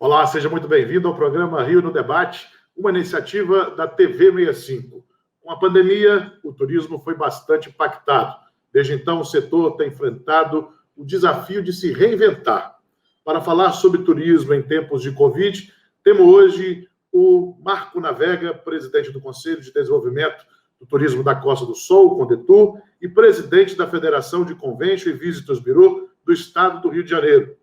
Olá, seja muito bem-vindo ao programa Rio no Debate, uma iniciativa da TV 65. Com a pandemia, o turismo foi bastante impactado. Desde então, o setor tem enfrentado o desafio de se reinventar. Para falar sobre turismo em tempos de Covid, temos hoje o Marco Navega, presidente do Conselho de Desenvolvimento do Turismo da Costa do Sol, o Condetur, e presidente da Federação de Convention e Visitors Bureau do Estado do Rio de Janeiro.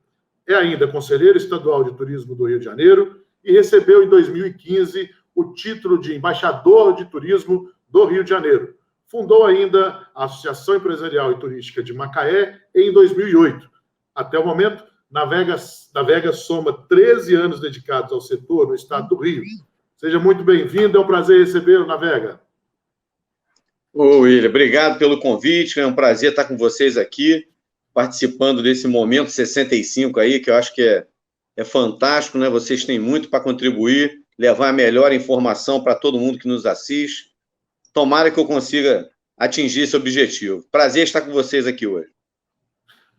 É ainda conselheiro estadual de turismo do Rio de Janeiro e recebeu em 2015 o título de embaixador de turismo do Rio de Janeiro. Fundou ainda a Associação Empresarial e Turística de Macaé em 2008. Até o momento, Navega soma 13 anos dedicados ao setor no estado do Rio. Seja muito bem-vindo, é um prazer recebê-lo, Navega. Ô, William, obrigado pelo convite, é um prazer estar com vocês aqui, participando desse momento 65 aí, que eu acho que é fantástico, né? Vocês têm muito para contribuir, levar a melhor informação para todo mundo que nos assiste. Tomara que eu consiga atingir esse objetivo. Prazer estar com vocês aqui hoje.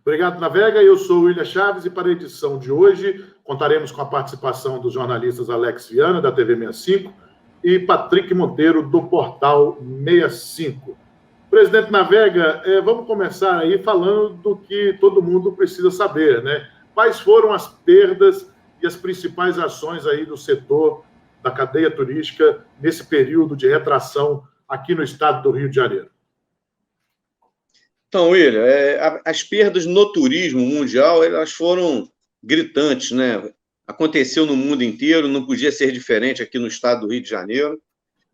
Obrigado, Navega. Eu sou o William Chaves e para a edição de hoje contaremos com a participação dos jornalistas Alex Viana, da TV 65, e Patrick Monteiro, do Portal 65. Presidente Navega, vamos começar aí falando do que todo mundo precisa saber, né? Quais foram as perdas e as principais ações aí do setor da cadeia turística nesse período de retração aqui no estado do Rio de Janeiro? Então, William, as perdas no turismo mundial, elas foram gritantes, né? Aconteceu no mundo inteiro, não podia ser diferente aqui no estado do Rio de Janeiro,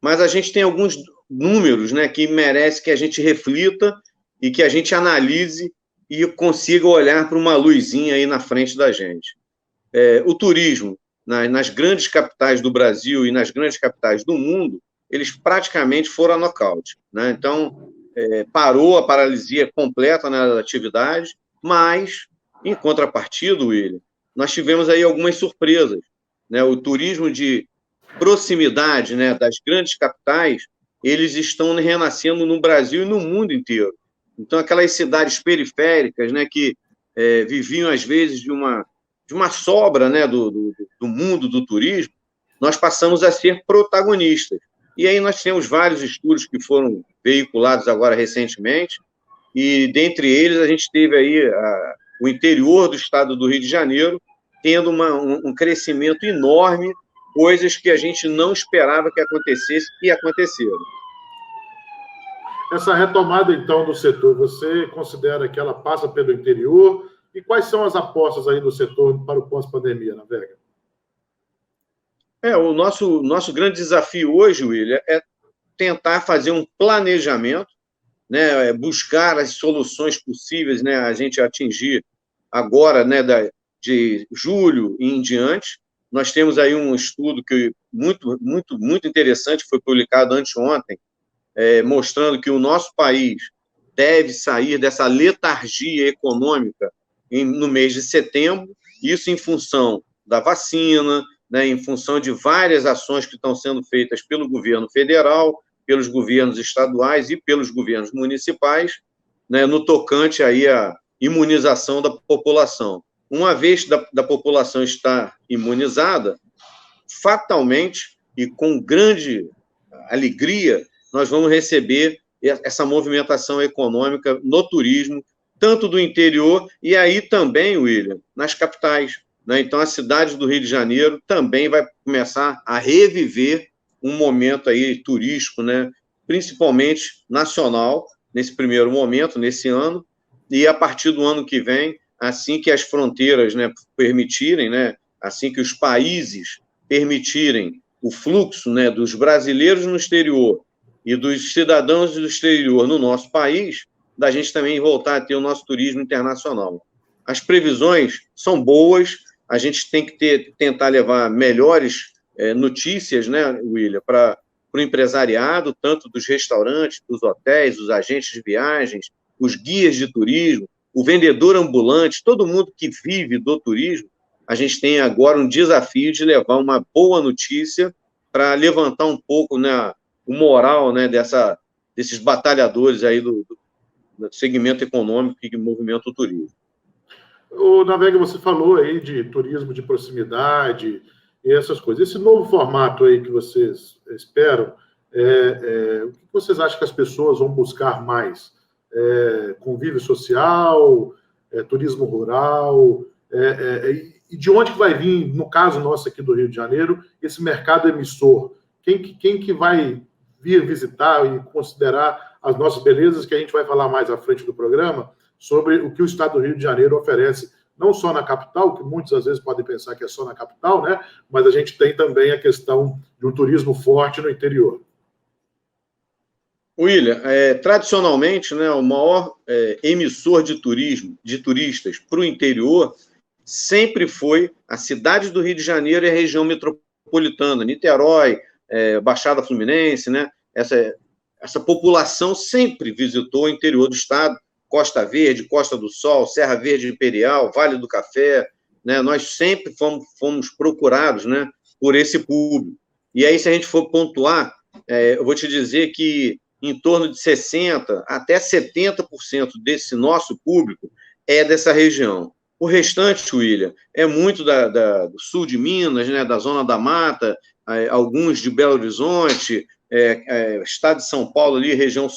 mas a gente tem alguns números, né, que merece que a gente reflita e que a gente analise e consiga olhar para uma luzinha aí na frente da gente. O turismo, nas grandes capitais do Brasil e nas grandes capitais do mundo, eles praticamente foram a nocaute, né? Então, parou a paralisia completa na atividade, mas, em contrapartida, William, nós tivemos aí algumas surpresas, né? O turismo de proximidade, né, das grandes capitais, eles estão renascendo no Brasil e no mundo inteiro. Então, aquelas cidades periféricas, né, que viviam, às vezes, de uma sobra, né, do mundo do turismo, nós passamos a ser protagonistas. E aí nós temos vários estudos que foram veiculados agora recentemente, e dentre eles a gente teve aí o interior do estado do Rio de Janeiro tendo um crescimento enorme, coisas que a gente não esperava que acontecesse e aconteceram. Essa retomada, então, do setor, você considera que ela passa pelo interior? E quais são as apostas aí do setor para o pós-pandemia, Navega? O nosso grande desafio hoje, William, é tentar fazer um planejamento, né, buscar as soluções possíveis, né, a gente atingir agora, né, de julho e em diante. Nós temos aí um estudo que muito interessante, foi publicado anteontem, mostrando que o nosso país deve sair dessa letargia econômica no mês de setembro, isso em função da vacina, né, em função de várias ações que estão sendo feitas pelo governo federal, pelos governos estaduais e pelos governos municipais, né, no tocante aí à imunização da população. Uma vez da população estar imunizada, fatalmente e com grande alegria, nós vamos receber essa movimentação econômica no turismo, tanto do interior e aí também, William, nas capitais, né? Então, a cidade do Rio de Janeiro também vai começar a reviver um momento aí turístico, né? Principalmente nacional, nesse primeiro momento, nesse ano, e a partir do ano que vem, assim que as fronteiras, né, permitirem, né, assim que os países permitirem o fluxo, né, dos brasileiros no exterior e dos cidadãos do exterior no nosso país, da gente também voltar a ter o nosso turismo internacional. As previsões são boas, a gente tem que tentar levar melhores notícias, né, William, para o empresariado, tanto dos restaurantes, dos hotéis, dos agentes de viagens, os guias de turismo, o vendedor ambulante, todo mundo que vive do turismo. A gente tem agora um desafio de levar uma boa notícia para levantar um pouco, né, o moral, né, desses batalhadores aí do segmento econômico que movimenta o turismo. O Navega, você falou aí de turismo de proximidade e essas coisas. Esse novo formato aí que vocês esperam, o que vocês acham que as pessoas vão buscar mais? Convívio social, turismo rural? E de onde que vai vir, no caso nosso aqui do Rio de Janeiro, esse mercado emissor? Quem que vai vir visitar e considerar as nossas belezas, que a gente vai falar mais à frente do programa, sobre o que o Estado do Rio de Janeiro oferece, não só na capital, que muitos às vezes podem pensar que é só na capital, né? Mas a gente tem também a questão de um turismo forte no interior. William, tradicionalmente, né, o maior emissor de turistas para o interior, sempre foi a cidade do Rio de Janeiro e a região metropolitana, Niterói, Baixada Fluminense, né? Essa população sempre visitou o interior do estado, Costa Verde, Costa do Sol, Serra Verde Imperial, Vale do Café, né? Nós sempre fomos procurados, né, por esse público. E aí, se a gente for pontuar, eu vou te dizer que em torno de 60% até 70% desse nosso público é dessa região. O restante, William, é muito do sul de Minas, né, da Zona da Mata, alguns de Belo Horizonte, estado de São Paulo, ali, região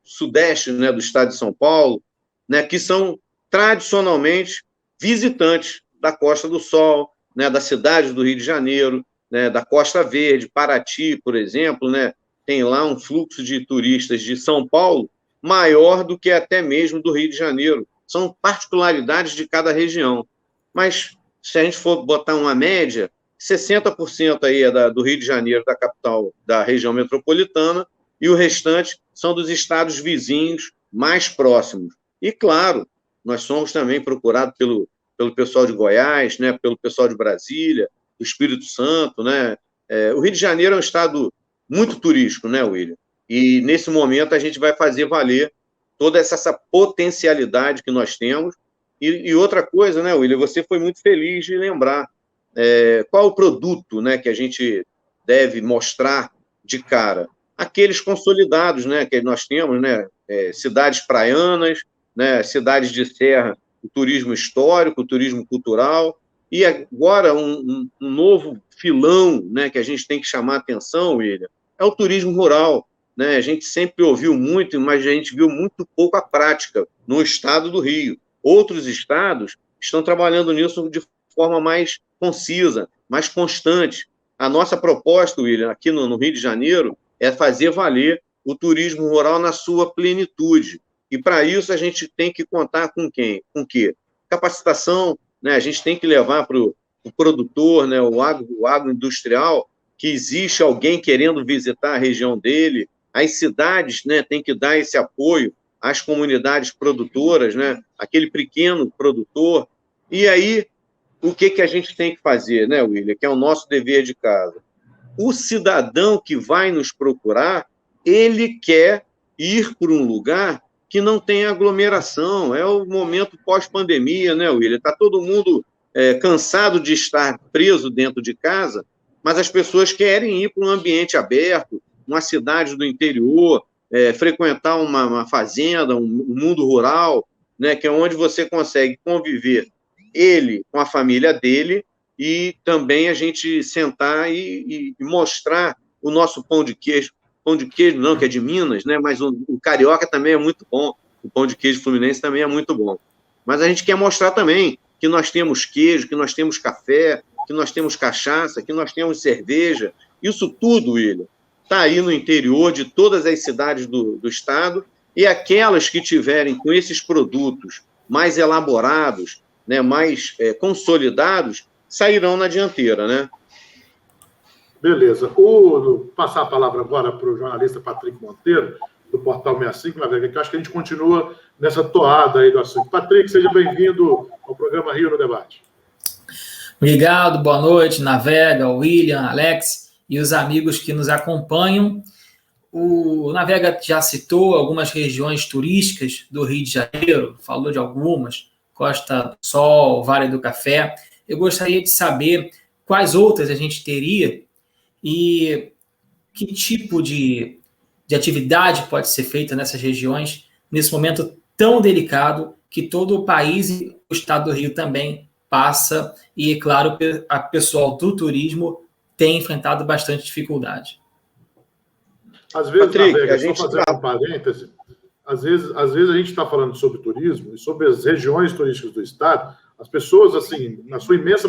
sudeste, né, do estado de São Paulo, né, que são tradicionalmente visitantes da Costa do Sol, né, da cidade do Rio de Janeiro, né, da Costa Verde, Paraty, por exemplo, né, tem lá um fluxo de turistas de São Paulo maior do que até mesmo do Rio de Janeiro. São particularidades de cada região. Mas, se a gente for botar uma média, 60% aí é do Rio de Janeiro, da capital, da região metropolitana, e o restante são dos estados vizinhos mais próximos. E, claro, nós somos também procurados pelo pessoal de Goiás, né, pelo pessoal de Brasília, do Espírito Santo, né? O Rio de Janeiro é um estado muito turístico, né, William? E, nesse momento, a gente vai fazer valer toda essa potencialidade que nós temos. E outra coisa, né, William, você foi muito feliz de lembrar qual o produto, né, que a gente deve mostrar de cara. Aqueles consolidados, né, que nós temos, né, cidades praianas, né, cidades de serra, o turismo histórico, o turismo cultural, e agora um novo filão, né, que a gente tem que chamar a atenção, William, é o turismo rural, né? A gente sempre ouviu muito, mas a gente viu muito pouco a prática no estado do Rio. Outros estados estão trabalhando nisso de forma mais concisa, mais constante. A nossa proposta, William, aqui no Rio de Janeiro, é fazer valer o turismo rural na sua plenitude. E, para isso, a gente tem que contar com quem? Com o quê? Capacitação, né? A gente tem que levar para o produtor, né? O agroindustrial, que existe alguém querendo visitar a região dele. As cidades, né, têm que dar esse apoio às comunidades produtoras, né? Aquele pequeno produtor. E aí, o que a gente tem que fazer, né, William? Que é o nosso dever de casa. O cidadão que vai nos procurar, ele quer ir para um lugar que não tem aglomeração. É o momento pós-pandemia, né, William? Está todo mundo cansado de estar preso dentro de casa, mas as pessoas querem ir para um ambiente aberto, uma cidade do interior, frequentar uma fazenda, um mundo rural, né, que é onde você consegue conviver ele com a família dele e também a gente sentar e mostrar o nosso pão de queijo não, que é de Minas, né, mas o carioca também é muito bom, o pão de queijo fluminense também é muito bom. Mas a gente quer mostrar também que nós temos queijo, que nós temos café, que nós temos cachaça, que nós temos cerveja. Isso tudo, William, está aí no interior de todas as cidades do estado, e aquelas que tiverem com esses produtos mais elaborados, né, mais consolidados, sairão na dianteira, né? Beleza. Vou passar a palavra agora para o jornalista Patrick Monteiro, do Portal 65, Navega, que eu acho que a gente continua nessa toada aí do assunto. Patrick, seja bem-vindo ao programa Rio no Debate. Obrigado, boa noite, Navega, William, Alex e os amigos que nos acompanham. O Navega já citou algumas regiões turísticas do Rio de Janeiro, falou de algumas, Costa do Sol, Vale do Café. Eu gostaria de saber quais outras a gente teria e que tipo de atividade pode ser feita nessas regiões nesse momento tão delicado que todo o país e o estado do Rio também passa, e, claro, a pessoal do turismo tem enfrentado bastante dificuldade. Às vezes, Patrick, Navega, só fazendo um parêntese, às vezes a gente está falando sobre turismo e sobre as regiões turísticas do estado, as pessoas, assim, na sua imensa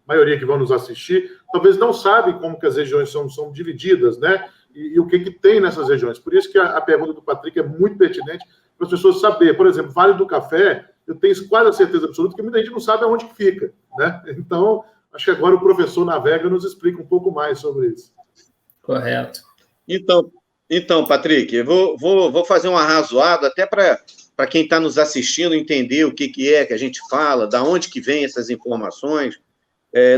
maioria que vão nos assistir, talvez não sabem como que as regiões são divididas, né? E o que tem nessas regiões. Por isso que a pergunta do Patrick é muito pertinente para as pessoas saberem. Por exemplo, Vale do Café, eu tenho quase a certeza absoluta que muita gente não sabe aonde que fica, né? Então, acho que agora o professor Navega nos explica um pouco mais sobre isso. Correto. Então, Patrick, eu vou fazer um arrazoado até para quem está nos assistindo entender o que é que a gente fala, da onde que vem essas informações.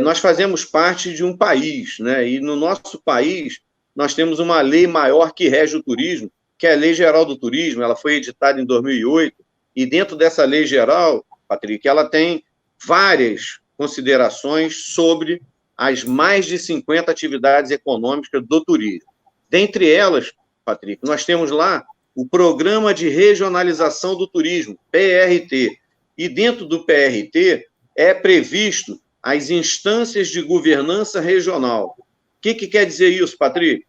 Nós fazemos parte de um país, né? E no nosso país nós temos uma lei maior que rege o turismo, que é a Lei Geral do Turismo. Ela foi editada em 2008, e dentro dessa lei geral, Patrick, ela tem várias considerações sobre as mais de 50 atividades econômicas do turismo. Dentre elas, Patrick, nós temos lá o Programa de Regionalização do Turismo, PRT. E dentro do PRT é previsto as instâncias de governança regional. O que quer dizer isso, Patrick?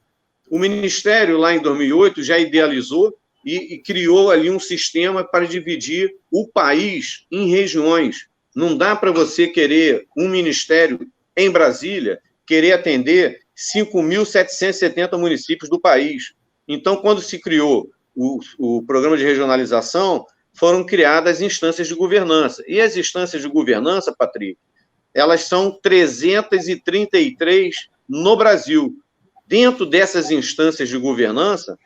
O Ministério, lá em 2008, já idealizou e criou ali um sistema para dividir o país em regiões. Não dá para você querer um ministério em Brasília, querer atender 5.770 municípios do país. Então, quando se criou o programa de regionalização, foram criadas instâncias de governança. E as instâncias de governança, Patrick, elas são 333 no Brasil. Dentro dessas instâncias de governança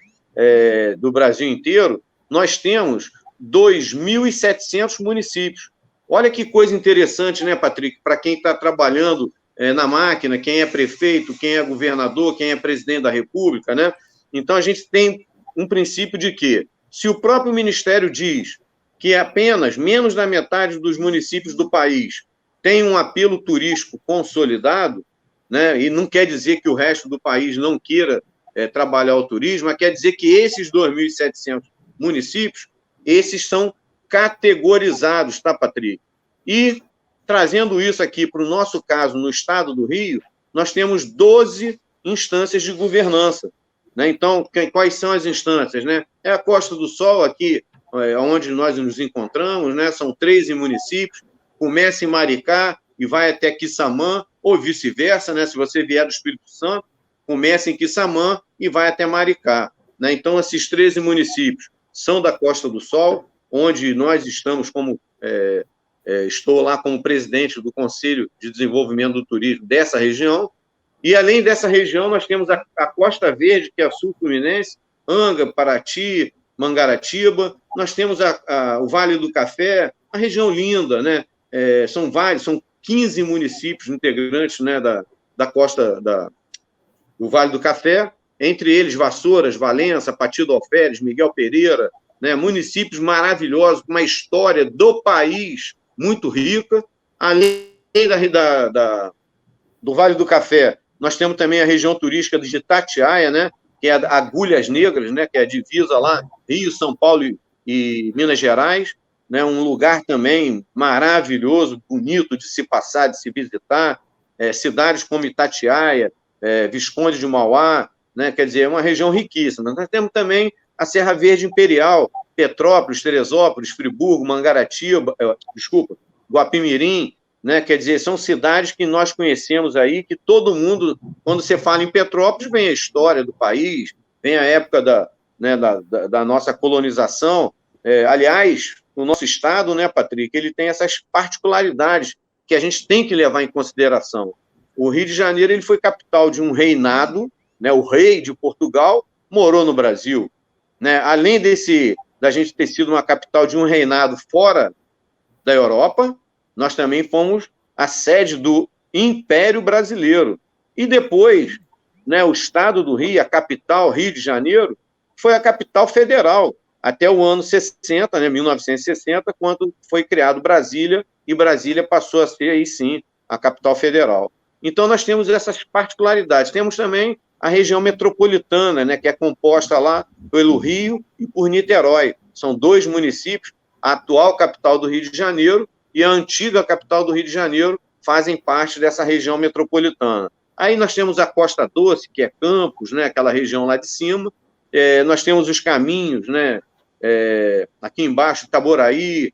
do Brasil inteiro, nós temos 2.700 municípios. Olha que coisa interessante, né, Patrick? Para quem está trabalhando na máquina, quem é prefeito, quem é governador, quem é presidente da República, né? Então, a gente tem um princípio de que, se o próprio Ministério diz que apenas menos da metade dos municípios do país tem um apelo turístico consolidado, né, e não quer dizer que o resto do país não queira trabalhar o turismo, mas quer dizer que esses 2.700 municípios, esses são categorizados, tá, Patrick? E, trazendo isso aqui para o nosso caso, no estado do Rio, nós temos 12 instâncias de governança, né? Então, quais são as instâncias, né? É a Costa do Sol, aqui, onde nós nos encontramos, né? São 13 municípios, começa em Maricá e vai até Quissamã, ou vice-versa, né? Se você vier do Espírito Santo, começa em Quissamã e vai até Maricá, né? Então, esses 13 municípios são da Costa do Sol, onde nós estamos como... estou lá como presidente do Conselho de Desenvolvimento do Turismo dessa região, e além dessa região nós temos a Costa Verde, que é a Sul Fluminense, Anga, Paraty, Mangaratiba, nós temos o Vale do Café, a região linda, né? São 15 municípios integrantes, né, da costa do Vale do Café, entre eles Vassouras, Valença, Partido Alferes, Miguel Pereira, né, municípios maravilhosos, com uma história do país muito rica. Além do Vale do Café, nós temos também a região turística de Itatiaia, né, que é a Agulhas Negras, né, que é a divisa lá, Rio, São Paulo e Minas Gerais, né, um lugar também maravilhoso, bonito de se passar, de se visitar, cidades como Itatiaia, Visconde de Mauá, né, quer dizer, é uma região riquíssima. Nós temos também a Serra Verde Imperial, Petrópolis, Teresópolis, Friburgo, Mangaratiba, Guapimirim, né? Quer dizer, são cidades que nós conhecemos aí, que todo mundo, quando você fala em Petrópolis, vem a história do país, vem a época da nossa colonização. Aliás, o nosso estado, né, Patrick, ele tem essas particularidades que a gente tem que levar em consideração. O Rio de Janeiro ele foi capital de um reinado, né, o rei de Portugal morou no Brasil, né? Além da gente ter sido uma capital de um reinado fora da Europa, nós também fomos a sede do Império Brasileiro. E depois, né, o estado do Rio, a capital, Rio de Janeiro, foi a capital federal, até o ano 60, né, 1960, quando foi criado Brasília, e Brasília passou a ser, aí sim, a capital federal. Então, nós temos essas particularidades. Temos também a região metropolitana, né, que é composta lá pelo Rio e por Niterói. São 2 municípios a atual capital do Rio de Janeiro e a antiga capital do Rio de Janeiro fazem parte dessa região metropolitana. Aí nós temos a Costa Doce, que é Campos, né, aquela região lá de cima. Nós temos os caminhos, né, aqui embaixo, Itaboraí,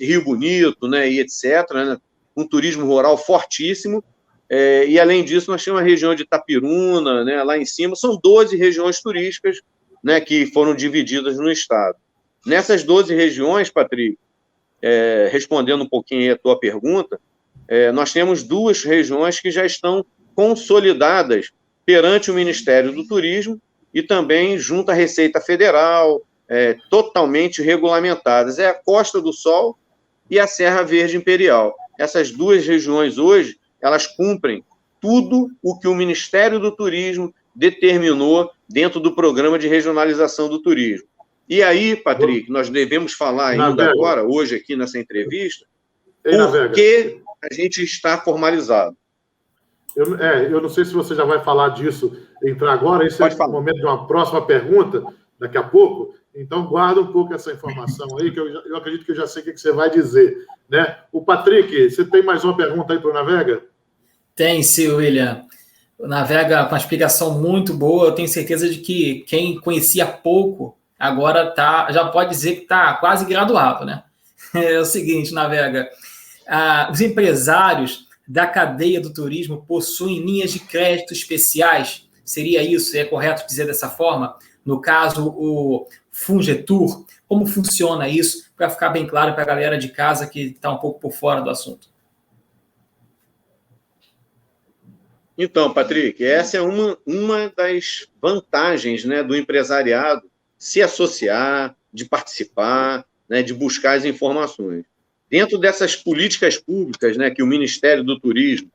Rio Bonito, né, e etc., né, um turismo rural fortíssimo. E, além disso, nós temos a região de Itapiruna, né, lá em cima. São 12 regiões turísticas, né, que foram divididas no estado. Nessas 12 regiões, Patrick, respondendo um pouquinho aí a tua pergunta, nós temos 2 regiões que já estão consolidadas perante o Ministério do Turismo e também junto à Receita Federal, totalmente regulamentadas. É a Costa do Sol e a Serra Verde Imperial. Essas 2 regiões hoje, elas cumprem tudo o que o Ministério do Turismo determinou dentro do Programa de Regionalização do Turismo. E aí, Patrick, nós devemos falar ainda agora, hoje aqui nessa entrevista, por que a gente está formalizado. Eu não sei se você já vai falar disso, entrar agora, esse é o momento de uma próxima pergunta, daqui a pouco, então guarda um pouco essa informação aí, que eu acredito que eu já sei o que você vai dizer, né? O Patrick, você tem mais uma pergunta aí para o Navega? Tem, sim, William. O Navega, com uma explicação muito boa, eu tenho certeza de que quem conhecia pouco, agora já pode dizer que está quase graduado, né? É o seguinte, Navega, os empresários da cadeia do turismo possuem linhas de crédito especiais, seria isso? É correto dizer dessa forma? No caso, o Fungetur, como funciona isso? Para ficar bem claro para a galera de casa que está um pouco por fora do assunto. Então, Patrick, essa é uma das vantagens, né, do empresariado se associar, de participar, né, de buscar as informações. Dentro dessas políticas públicas, né, que o Ministério do Turismo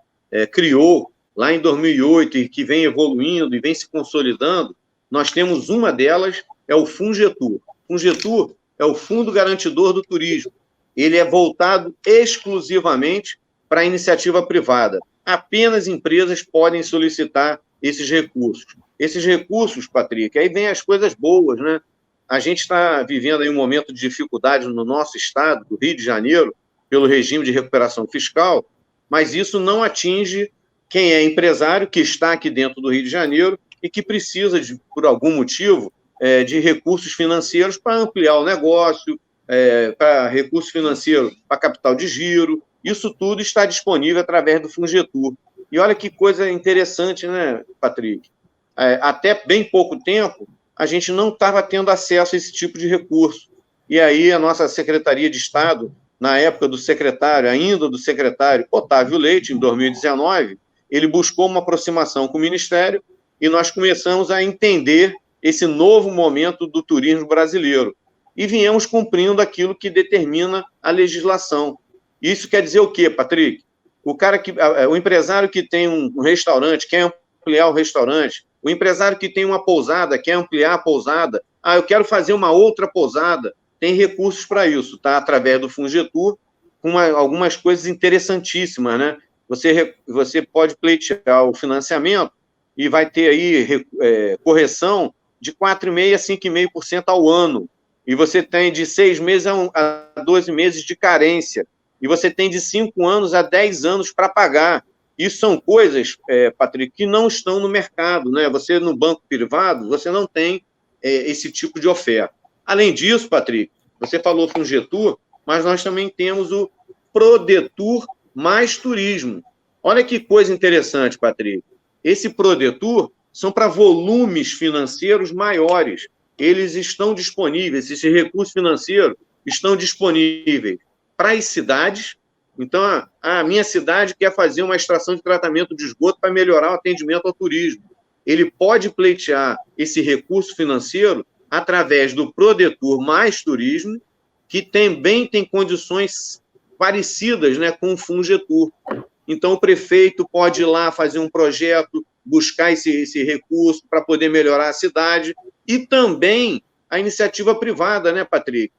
criou lá em 2008 e que vem evoluindo e vem se consolidando, nós temos uma delas, é o Fungetur. Fungetur é o Fundo Garantidor do Turismo. Ele é voltado exclusivamente para a iniciativa privada. Apenas empresas podem solicitar esses recursos. Esses recursos, Patrick, aí vem as coisas boas, né? A gente está vivendo aí um momento de dificuldade no nosso estado, do Rio de Janeiro, pelo regime de recuperação fiscal, mas isso não atinge quem é empresário, que está aqui dentro do Rio de Janeiro e que precisa, por algum motivo, de recursos financeiros para ampliar o negócio, para recurso financeiro para capital de giro. Isso tudo está disponível através do Fungetur. E olha que coisa interessante, né, Patrick? Até bem pouco tempo, a gente não estava tendo acesso a esse tipo de recurso. E aí a nossa Secretaria de Estado, na época do secretário Otávio Leite, em 2019, ele buscou uma aproximação com o Ministério e nós começamos a entender esse novo momento do turismo brasileiro. E viemos cumprindo aquilo que determina a legislação. Isso quer dizer o quê, Patrick? O empresário que tem um restaurante, quer ampliar o restaurante, o empresário que tem uma pousada, quer ampliar a pousada, eu quero fazer uma outra pousada, tem recursos para isso, tá? Através do Fungetur, com algumas coisas interessantíssimas, né? Você pode pleitear o financiamento e vai ter aí correção de 4,5% a 5,5% ao ano. E você tem de 6 meses a 12 meses de carência. E você tem de 5 anos a 10 anos para pagar. Isso são coisas, Patrick, que não estão no mercado, né? Você, no banco privado, você não tem esse tipo de oferta. Além disso, Patrick, você falou Fungetur, mas nós também temos o Prodetur mais Turismo. Olha que coisa interessante, Patrick. Esse Prodetur são para volumes financeiros maiores. Eles estão disponíveis, esses recursos financeiros estão disponíveis para as cidades. Então, a minha cidade quer fazer uma extração de tratamento de esgoto para melhorar o atendimento ao turismo. Ele pode pleitear esse recurso financeiro através do Prodetur mais Turismo, que também tem condições parecidas, né, com o Fungetur. Então, o prefeito pode ir lá fazer um projeto, buscar esse recurso para poder melhorar a cidade, e também a iniciativa privada, né, Patrick?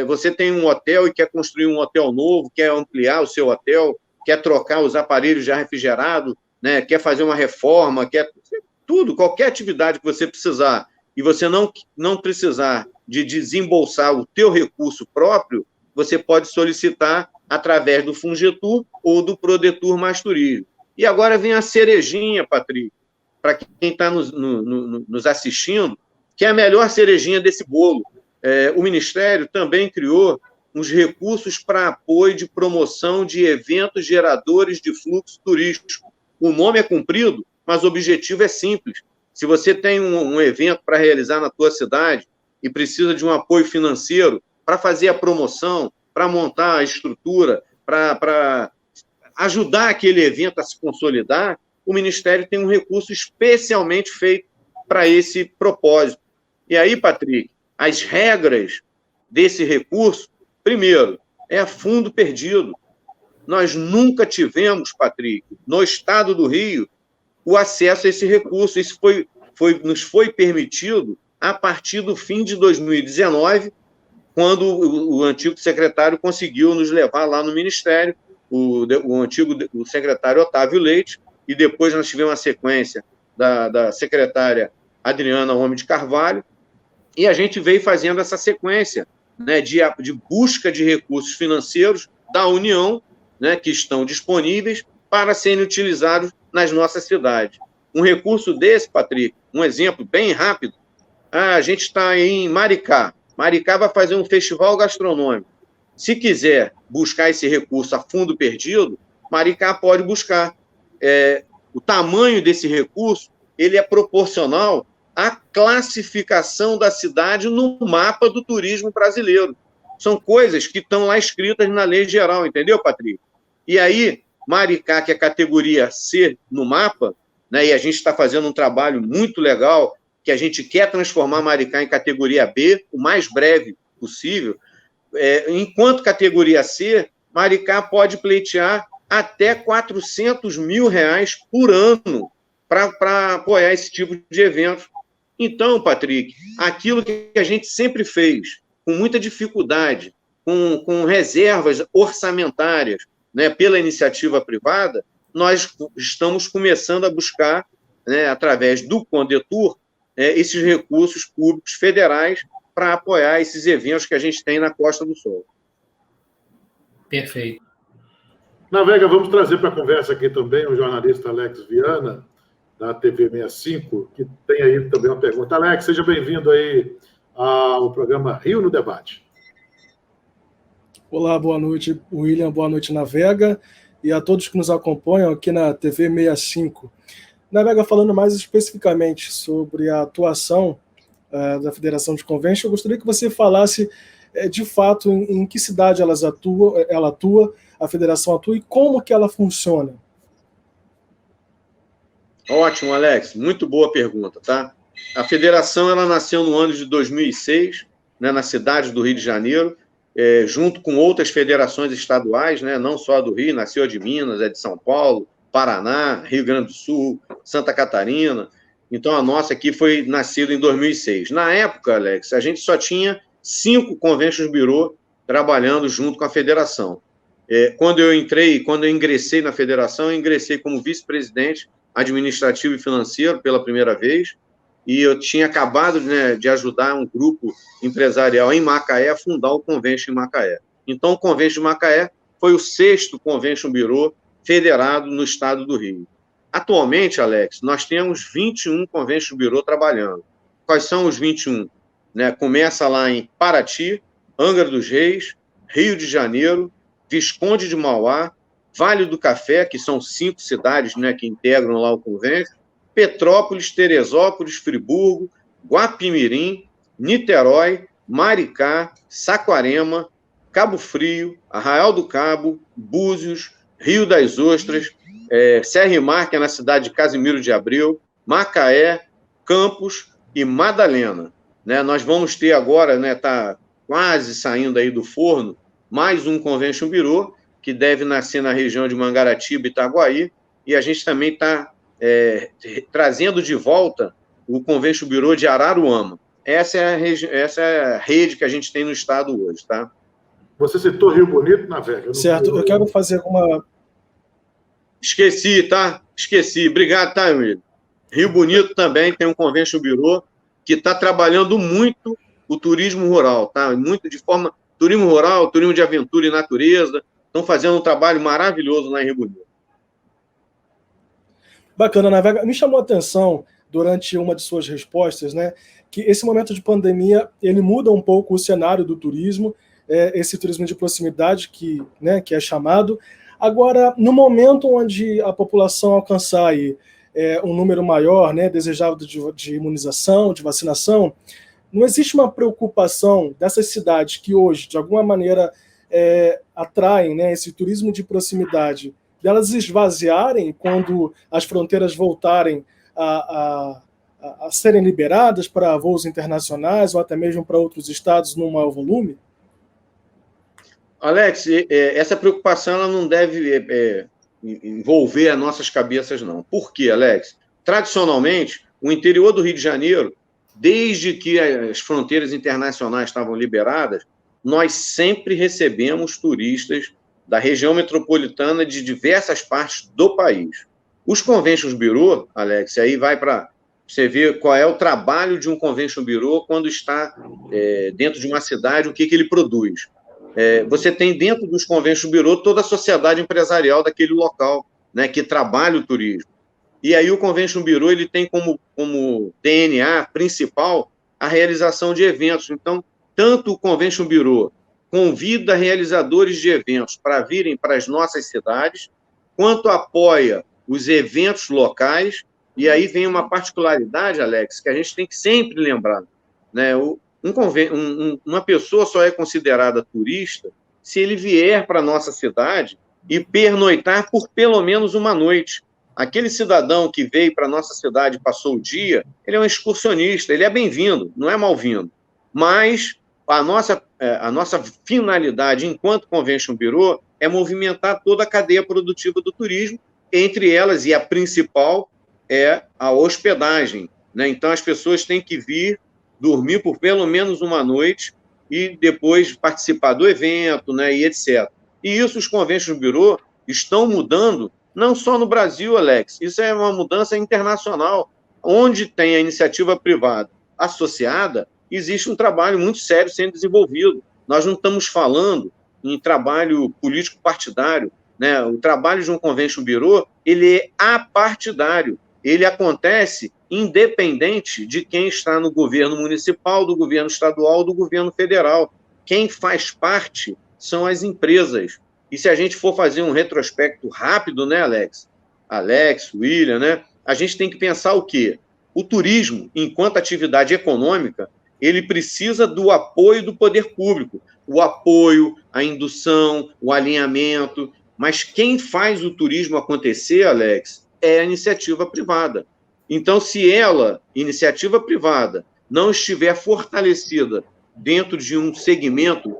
Você tem um hotel e quer construir um hotel novo, quer ampliar o seu hotel, quer trocar os aparelhos já refrigerados, né, quer fazer uma reforma, quer tudo, qualquer atividade que você precisar, e você não precisar de desembolsar o teu recurso próprio, você pode solicitar através do Fungetur ou do Prodetur Mais Turismo. E agora vem a cerejinha, Patrick, para quem está nos assistindo, que é a melhor cerejinha desse bolo. O Ministério também criou uns recursos para apoio de promoção de eventos geradores de fluxo turístico. O nome é comprido, mas o objetivo é simples. Se você tem um evento para realizar na tua cidade e precisa de um apoio financeiro para fazer a promoção, para montar a estrutura, para ajudar aquele evento a se consolidar, o Ministério tem um recurso especialmente feito para esse propósito. E aí, Patrick, as regras desse recurso, primeiro, é fundo perdido. Nós nunca tivemos, Patrick, no estado do Rio, o acesso a esse recurso. Isso nos foi permitido a partir do fim de 2019, quando o antigo secretário conseguiu nos levar lá no Ministério, o secretário Otávio Leite, e depois nós tivemos a sequência da secretária Adriana Homem de Carvalho, e a gente veio fazendo essa sequência, né, de busca de recursos financeiros da União, né, que estão disponíveis para serem utilizados nas nossas cidades. Um recurso desse, Patrick, um exemplo bem rápido, a gente está em Maricá. Maricá vai fazer um festival gastronômico. Se quiser buscar esse recurso a fundo perdido, Maricá pode buscar. O tamanho desse recurso, ele é proporcional à classificação da cidade no mapa do turismo brasileiro. São coisas que estão lá escritas na lei geral, entendeu, Patrick? E aí, Maricá, que é categoria C no mapa, né, e a gente está fazendo um trabalho muito legal, que a gente quer transformar Maricá em categoria B o mais breve possível. Enquanto categoria C, Maricá pode pleitear até R$400 mil por ano para apoiar esse tipo de evento. Então, Patrick, aquilo que a gente sempre fez, com muita dificuldade, com reservas orçamentárias, né, pela iniciativa privada, nós estamos começando a buscar, né, através do Condetur, esses recursos públicos federais para apoiar esses eventos que a gente tem na Costa do Sol. Perfeito. Navega, vamos trazer para a conversa aqui também o jornalista Alex Viana, da TV 65, que tem aí também uma pergunta. Alex, seja bem-vindo aí ao programa Rio no Debate. Olá, boa noite, William, boa noite, Navega, e a todos que nos acompanham aqui na TV 65. Navega, falando mais especificamente sobre a atuação da Federação de Convention, eu gostaria que você falasse, de fato, em que cidade ela atua, a Federação atua e como que ela funciona. Ótimo, Alex. Muito boa pergunta, tá? A Federação ela nasceu no ano de 2006, né, na cidade do Rio de Janeiro, junto com outras federações estaduais, né, não só a do Rio, nasceu a de Minas, a de São Paulo, Paraná, Rio Grande do Sul, Santa Catarina. Então, a nossa aqui foi nascida em 2006. Na época, Alex, a gente só tinha 5 Conventions Bureau trabalhando junto com a federação. Quando eu ingressei na federação, eu ingressei como vice-presidente administrativo e financeiro pela primeira vez, e eu tinha acabado, né, de ajudar um grupo empresarial em Macaé a fundar o Convention em Macaé. Então, o Convention de Macaé foi o 6º Convention Bureau federado no estado do Rio. Atualmente, Alex, nós temos 21 Convention Bureau trabalhando. Quais são os 21? Né, começa lá em Paraty, Angra dos Reis, Rio de Janeiro, Visconde de Mauá, Vale do Café, que são 5 cidades, né, que integram lá o Convention, Petrópolis, Teresópolis, Friburgo, Guapimirim, Niterói, Maricá, Saquarema, Cabo Frio, Arraial do Cabo, Búzios, Rio das Ostras, Serra e Mar, que é na cidade de Casimiro de Abreu, Macaé, Campos e Madalena. Né, nós vamos ter agora, né, tá quase saindo aí do forno, mais um Convention Bureau, que deve nascer na região de Mangaratiba e Itaguaí, e a gente também está trazendo de volta o Convention Bureau de Araruama. Essa é a rede que a gente tem no estado hoje, tá? Você citou Rio Bonito, Navega? Certo, eu quero fazer uma... Esqueci, tá? Esqueci. Obrigado, tá, Emílio? Rio Bonito também tem um Convention Bureau que está trabalhando muito o turismo rural, tá? De forma turismo rural, turismo de aventura e natureza, estão fazendo um trabalho maravilhoso lá em Rio Bonito. Bacana, Navega. Me chamou a atenção, durante uma de suas respostas, né, que esse momento de pandemia, ele muda um pouco o cenário do turismo, esse turismo de proximidade que é chamado. Agora, no momento onde a população alcançar aí, um número maior, né, desejável de imunização, de vacinação, não existe uma preocupação dessas cidades que hoje, de alguma maneira, atraem, né, esse turismo de proximidade, delas esvaziarem quando as fronteiras voltarem a serem liberadas para voos internacionais ou até mesmo para outros estados num maior volume? Alex, essa preocupação ela não deve envolver as nossas cabeças, não. Por quê, Alex? Tradicionalmente, o interior do Rio de Janeiro, desde que as fronteiras internacionais estavam liberadas, nós sempre recebemos turistas da região metropolitana de diversas partes do país. Os Convention Bureau, Alex, aí vai para você ver qual é o trabalho de um Convention Bureau quando está dentro de uma cidade, o que ele produz. Você tem dentro dos Convention Bureau toda a sociedade empresarial daquele local, né, que trabalha o turismo. E aí o Convention Bureau ele tem como DNA principal a realização de eventos. Então, tanto o Convention Bureau convida realizadores de eventos para virem para as nossas cidades, quanto apoia os eventos locais. E aí vem uma particularidade, Alex, que a gente tem que sempre lembrar, né? Uma pessoa só é considerada turista se ele vier para a nossa cidade e pernoitar por pelo menos uma noite. Aquele cidadão que veio para a nossa cidade e passou o dia, ele é um excursionista, ele é bem-vindo, não é mal-vindo. Mas a nossa finalidade enquanto Convention Bureau é movimentar toda a cadeia produtiva do turismo, entre elas, e a principal, é a hospedagem, né? Então, as pessoas têm que vir dormir por pelo menos uma noite e depois participar do evento, né, e etc. E isso os Convention Bureau estão mudando, não só no Brasil, Alex, isso é uma mudança internacional. Onde tem a iniciativa privada associada, existe um trabalho muito sério sendo desenvolvido. Nós não estamos falando em trabalho político-partidário, né? O trabalho de um Convention Bureau, ele é apartidário, ele acontece independente de quem está no governo municipal, do governo estadual, do governo federal. Quem faz parte são as empresas. E se a gente for fazer um retrospecto rápido, né, Alex, William, né, a gente tem que pensar o quê? O turismo, enquanto atividade econômica, ele precisa do apoio do poder público, o apoio, a indução, o alinhamento, mas quem faz o turismo acontecer, Alex, é a iniciativa privada. Então, se ela, iniciativa privada, não estiver fortalecida dentro de um segmento,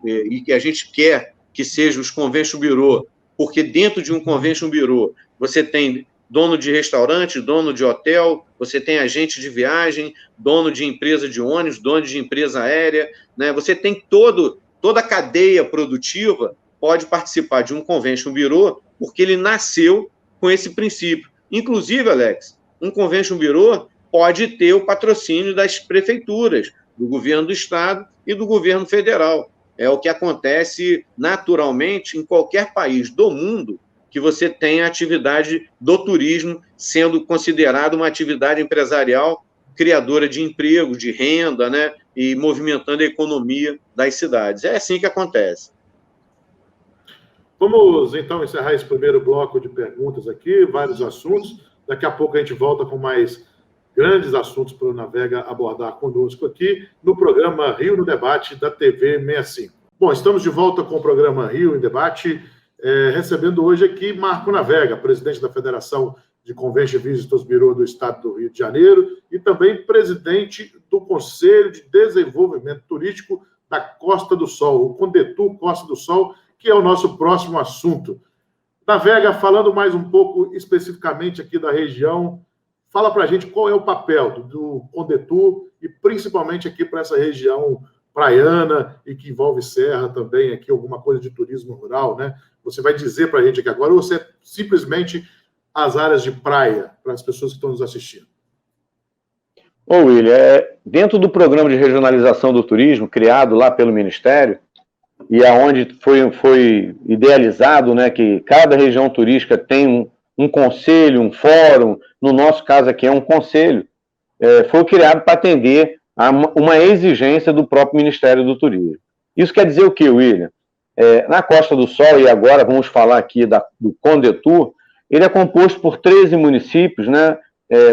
e que a gente quer que seja os Convention Bureau, porque dentro de um Convention Bureau você tem dono de restaurante, dono de hotel, você tem agente de viagem, dono de empresa de ônibus, dono de empresa aérea, né? Você tem toda a cadeia produtiva pode participar de um Convention Bureau, porque ele nasceu com esse princípio. Inclusive, Alex, um Convention Bureau pode ter o patrocínio das prefeituras, do governo do estado e do governo federal. É o que acontece naturalmente em qualquer país do mundo que você tenha a atividade do turismo sendo considerada uma atividade empresarial criadora de emprego, de renda, né, e movimentando a economia das cidades. É assim que acontece. Vamos, então, encerrar esse primeiro bloco de perguntas aqui, vários assuntos. Daqui a pouco a gente volta com mais grandes assuntos para o Navega abordar conosco aqui no programa Rio no Debate da TV 65. Bom, estamos de volta com o programa Rio em Debate, recebendo hoje aqui Marco Navega, presidente da Federação de Convention Visitors Bureau do Estado do Rio de Janeiro e também presidente do Conselho de Desenvolvimento Turístico da Costa do Sol, o Condetur Costa do Sol, que é o nosso próximo assunto. Navega, falando mais um pouco especificamente aqui da região, fala para a gente qual é o papel do Condetur e principalmente aqui para essa região praiana e que envolve serra também, aqui alguma coisa de turismo rural, né? Você vai dizer para a gente aqui agora ou você é simplesmente as áreas de praia para as pessoas que estão nos assistindo? William, dentro do programa de regionalização do turismo criado lá pelo Ministério, e aonde foi idealizado, né, que cada região turística tem um conselho, um fórum, no nosso caso aqui é um conselho, foi criado para atender a uma exigência do próprio Ministério do Turismo. Isso quer dizer o quê, William? Na Costa do Sol, e agora vamos falar aqui do Condetur, ele é composto por 13 municípios, né?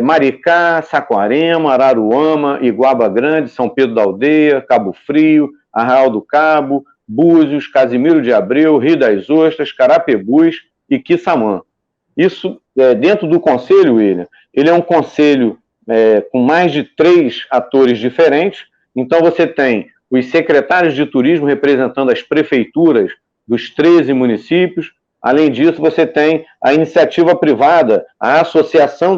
Maricá, Saquarema, Araruama, Iguaba Grande, São Pedro da Aldeia, Cabo Frio, Arraial do Cabo, Búzios, Casimiro de Abreu, Rio das Ostras, Carapebus e Quissamã. Isso, dentro do conselho, William, ele é um conselho com mais de 3 atores diferentes. Então você tem os secretários de turismo representando as prefeituras dos 13 municípios. Além disso, você tem a iniciativa privada, a associação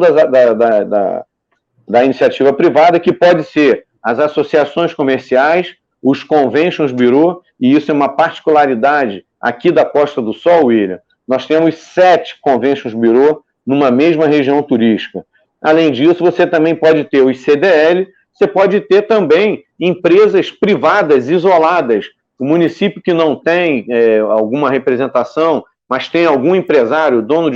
da iniciativa privada, que pode ser as associações comerciais, os conventions bureau, e isso é uma particularidade aqui da Costa do Sol, William. Nós temos 7 conventions bureau numa mesma região turística. Além disso, você também pode ter os CDL, você pode ter também empresas privadas isoladas. O município que não tem alguma representação, mas tem algum empresário, dono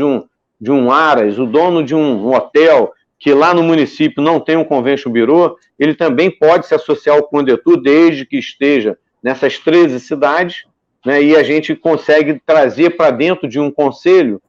de um Aras, o dono de um hotel, que lá no município não tem um convention bureau, ele também pode se associar ao Condetur, desde que esteja nessas 13 cidades, né, e a gente consegue trazer para dentro de um conselho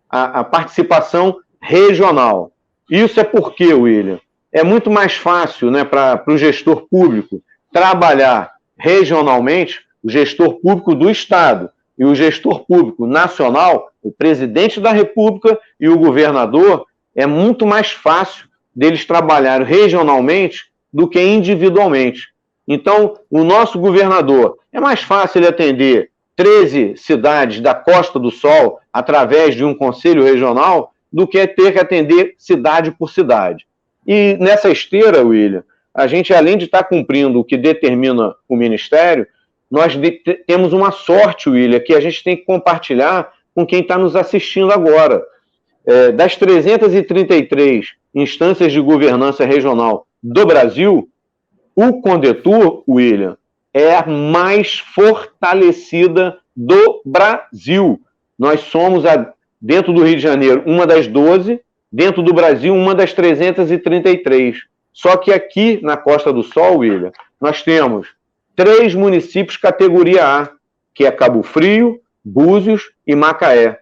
a participação regional. Isso é porque, William, é muito mais fácil, né, para o gestor público trabalhar regionalmente, o gestor público do Estado e o gestor público nacional, o presidente da República e o governador, é muito mais fácil deles trabalharem regionalmente do que individualmente. Então, o nosso governador, é mais fácil ele atender 13 cidades da Costa do Sol através de um conselho regional do que ter que atender cidade por cidade. E nessa esteira, William, a gente, além de estar cumprindo o que determina o Ministério, nós temos uma sorte, William, que a gente tem que compartilhar com quem está nos assistindo agora. Das 333 instâncias de governança regional do Brasil, o Condetur, William, é a mais fortalecida do Brasil. Nós somos, dentro do Rio de Janeiro, uma das 12, dentro do Brasil, uma das 333. Só que aqui na Costa do Sol, William, nós temos 3 municípios categoria A, que é Cabo Frio, Búzios e Macaé.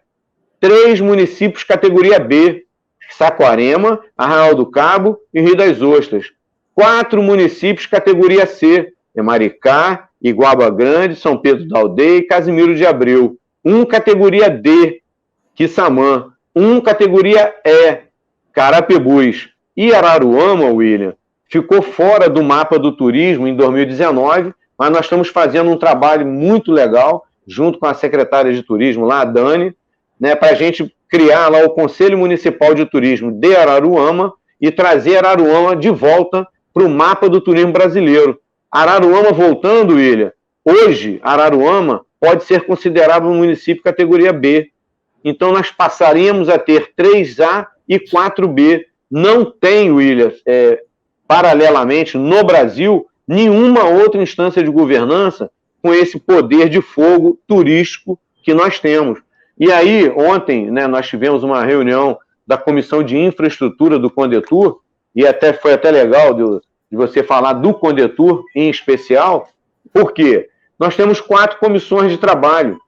3 municípios categoria B, Saquarema, Arraial do Cabo e Rio das Ostras. 4 municípios categoria C, Maricá, Iguaba Grande, São Pedro da Aldeia e Casimiro de Abreu. 1 categoria D, Quissamã. 1 categoria E, Carapebus. E Araruama, William, ficou fora do mapa do turismo em 2019, mas nós estamos fazendo um trabalho muito legal, junto com a secretária de turismo lá, a Dani, né, para a gente criar lá o Conselho Municipal de Turismo de Araruama e trazer Araruama de volta para o mapa do turismo brasileiro. Araruama voltando, William, hoje Araruama pode ser considerado um município categoria B. Então nós passaríamos a ter 3A e 4B. Não tem, William, paralelamente no Brasil, nenhuma outra instância de governança com esse poder de fogo turístico que nós temos. E aí, ontem, né, nós tivemos uma reunião da Comissão de Infraestrutura do Condetur, e foi até legal de você falar do Condetur em especial, porque nós temos 4 comissões de trabalho.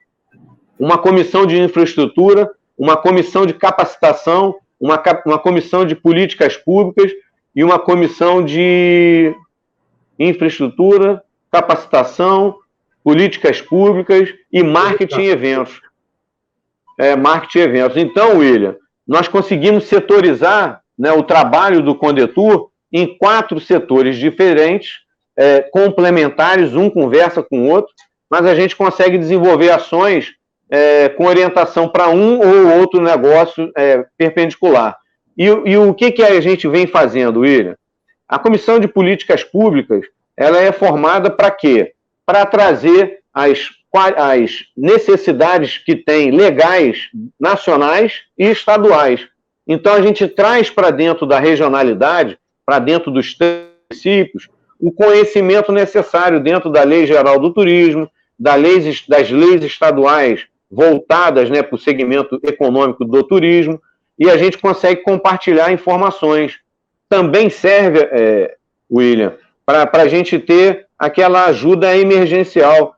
Uma comissão de infraestrutura, uma comissão de capacitação, uma comissão de políticas públicas e uma comissão de infraestrutura, capacitação, políticas públicas e marketing e eventos. Marketing e eventos. Então, William, nós conseguimos setorizar, né, o trabalho do Condetur em 4 setores diferentes, complementares, um conversa com o outro, mas a gente consegue desenvolver ações com orientação para um ou outro negócio perpendicular. E o que a gente vem fazendo, William? A Comissão de Políticas Públicas, ela é formada para quê? Para trazer as necessidades que tem legais, nacionais e estaduais. Então, a gente traz para dentro da regionalidade, para dentro dos municípios, o conhecimento necessário dentro da Lei Geral do Turismo, das leis estaduais voltadas, né, para o segmento econômico do turismo, e a gente consegue compartilhar informações. Também serve, William, para a gente ter aquela ajuda emergencial.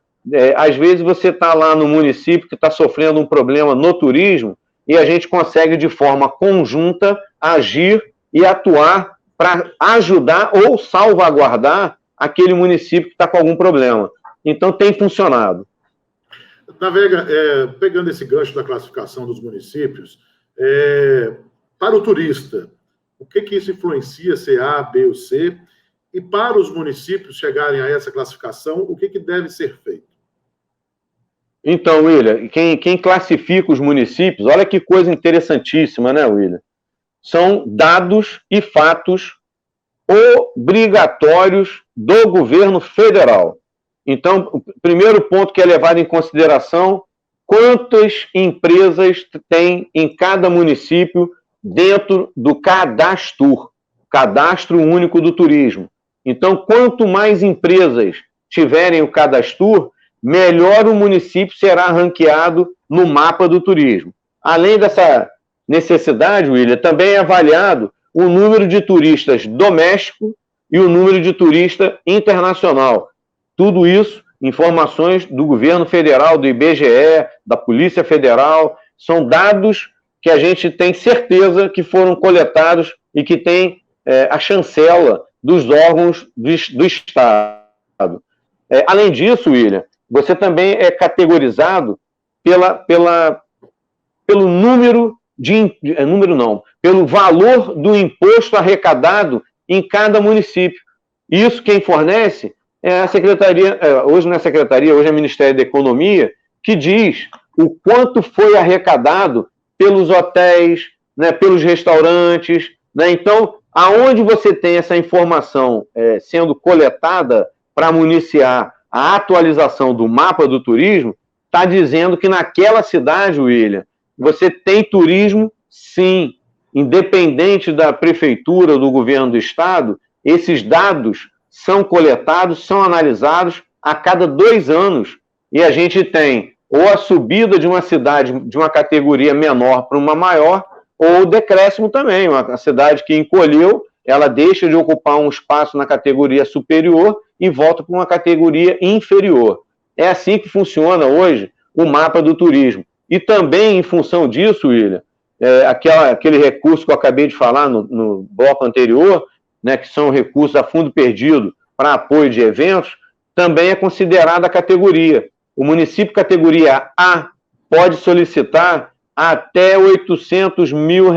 Às vezes você está lá no município que está sofrendo um problema no turismo e a gente consegue, de forma conjunta, agir e atuar para ajudar ou salvaguardar aquele município que está com algum problema. Então, tem funcionado. Navega, pegando esse gancho da classificação dos municípios, para o turista, o que isso influencia, se é A, B ou C? E para os municípios chegarem a essa classificação, o que deve ser feito? Então, William, quem classifica os municípios, olha que coisa interessantíssima, né, William? São dados e fatos obrigatórios do governo federal. Então, o primeiro ponto que é levado em consideração, quantas empresas tem em cada município dentro do Cadastro Único do Turismo. Então, quanto mais empresas tiverem o Cadastro, melhor o município será ranqueado no mapa do turismo. Além dessa necessidade, William, também é avaliado o número de turistas doméstico e o número de turista internacional. Tudo isso, informações do governo federal, do IBGE, da Polícia Federal, são dados que a gente tem certeza que foram coletados e que tem a chancela dos órgãos do Estado. Além disso, William, você também é categorizado pelo pelo valor do imposto arrecadado em cada município. Isso quem fornece é a Secretaria, hoje não é Secretaria, hoje é Ministério da Economia, que diz o quanto foi arrecadado pelos hotéis, né, pelos restaurantes, né? Então, aonde você tem essa informação sendo coletada para municiar a atualização do mapa do turismo, está dizendo que naquela cidade, William, você tem turismo, sim. Independente da prefeitura ou do governo do estado, esses dados são coletados, são analisados a cada 2 anos. E a gente tem ou a subida de uma cidade de uma categoria menor para uma maior, ou o decréscimo também. Uma cidade que encolheu, ela deixa de ocupar um espaço na categoria superior e volta para uma categoria inferior. É assim que funciona hoje o mapa do turismo. E também, em função disso, William, aquele recurso que eu acabei de falar no bloco anterior, né, que são recursos a fundo perdido para apoio de eventos, também é considerada a categoria. O município categoria A pode solicitar até R$800 mil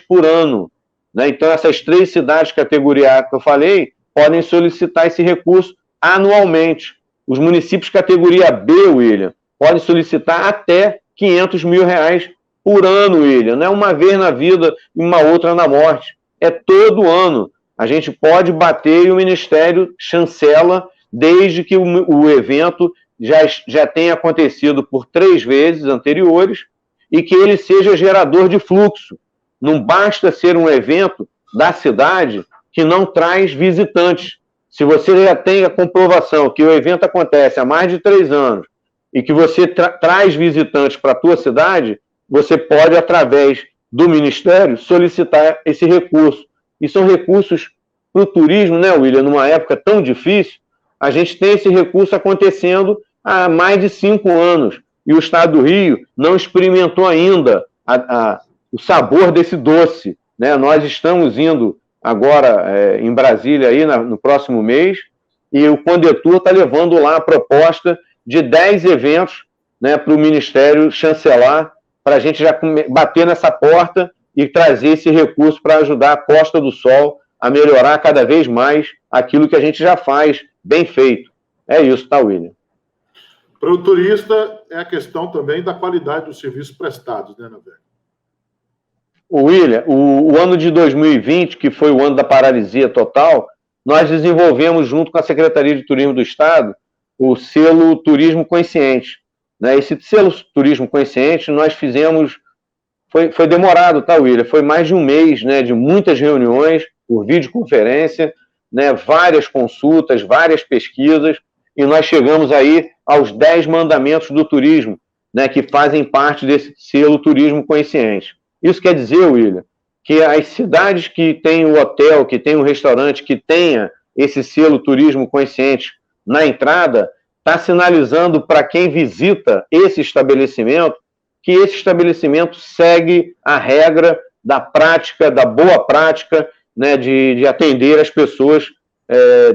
por ano. Né? Então, essas 3 cidades categoria A que eu falei podem solicitar esse recurso anualmente. Os municípios categoria B, William, podem solicitar até R$500 mil por ano, William. Não é uma vez na vida e uma outra na morte. É todo ano. A gente pode bater e o Ministério chancela desde que o evento já tenha acontecido por 3 vezes anteriores e que ele seja gerador de fluxo. Não basta ser um evento da cidade que não traz visitantes. Se você já tem a comprovação que o evento acontece há mais de 3 anos e que você traz visitantes para a tua cidade, você pode, através do Ministério, solicitar esse recurso. E são recursos para o turismo, né, William? Numa época tão difícil, a gente tem esse recurso acontecendo há mais de 5 anos. E o Estado do Rio não experimentou ainda o sabor desse doce. Né? Nós estamos indo agora em Brasília aí, no próximo mês, e o Condetur está levando lá a proposta de 10 eventos, né, para o Ministério chancelar, para a gente já bater nessa porta e trazer esse recurso para ajudar a Costa do Sol a melhorar cada vez mais aquilo que a gente já faz bem feito. É isso, tá, William? Para o turista, é a questão também da qualidade dos serviços prestados, né, Navega? William, o ano de 2020, que foi o ano da paralisia total, nós desenvolvemos, junto com a Secretaria de Turismo do Estado, o selo Turismo Consciente. Né? Esse selo Turismo Consciente nós fizemos, foi demorado, tá, William? Foi mais de um mês, né, de muitas reuniões por videoconferência, né, várias consultas, várias pesquisas, e nós chegamos aí aos 10 mandamentos do turismo, né, que fazem parte desse selo Turismo Consciente. Isso quer dizer, William, que as cidades que têm o hotel, que têm o restaurante, que tenha esse selo Turismo Consciente na entrada, está sinalizando para quem visita esse estabelecimento que esse estabelecimento segue a regra da prática, da boa prática, né, de atender as pessoas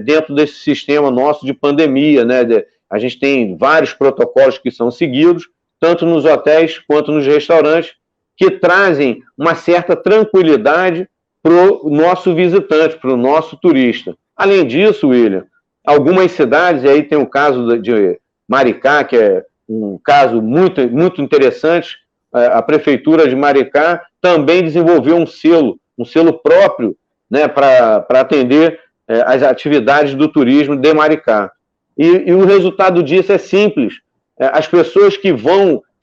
dentro desse sistema nosso de pandemia, né? A gente tem vários protocolos que são seguidos, tanto nos hotéis quanto nos restaurantes, que trazem uma certa tranquilidade para o nosso visitante, para o nosso turista. Além disso, William, algumas cidades, e aí tem o caso de Maricá, que é um caso muito, muito interessante, a Prefeitura de Maricá também desenvolveu um selo próprio, né, para atender as atividades do turismo de Maricá. E o resultado disso é simples. As pessoas que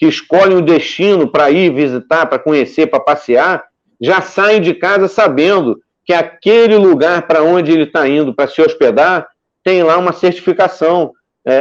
escolhem o destino para ir visitar, para conhecer, para passear, já saem de casa sabendo que aquele lugar para onde ele está indo para se hospedar tem lá uma certificação.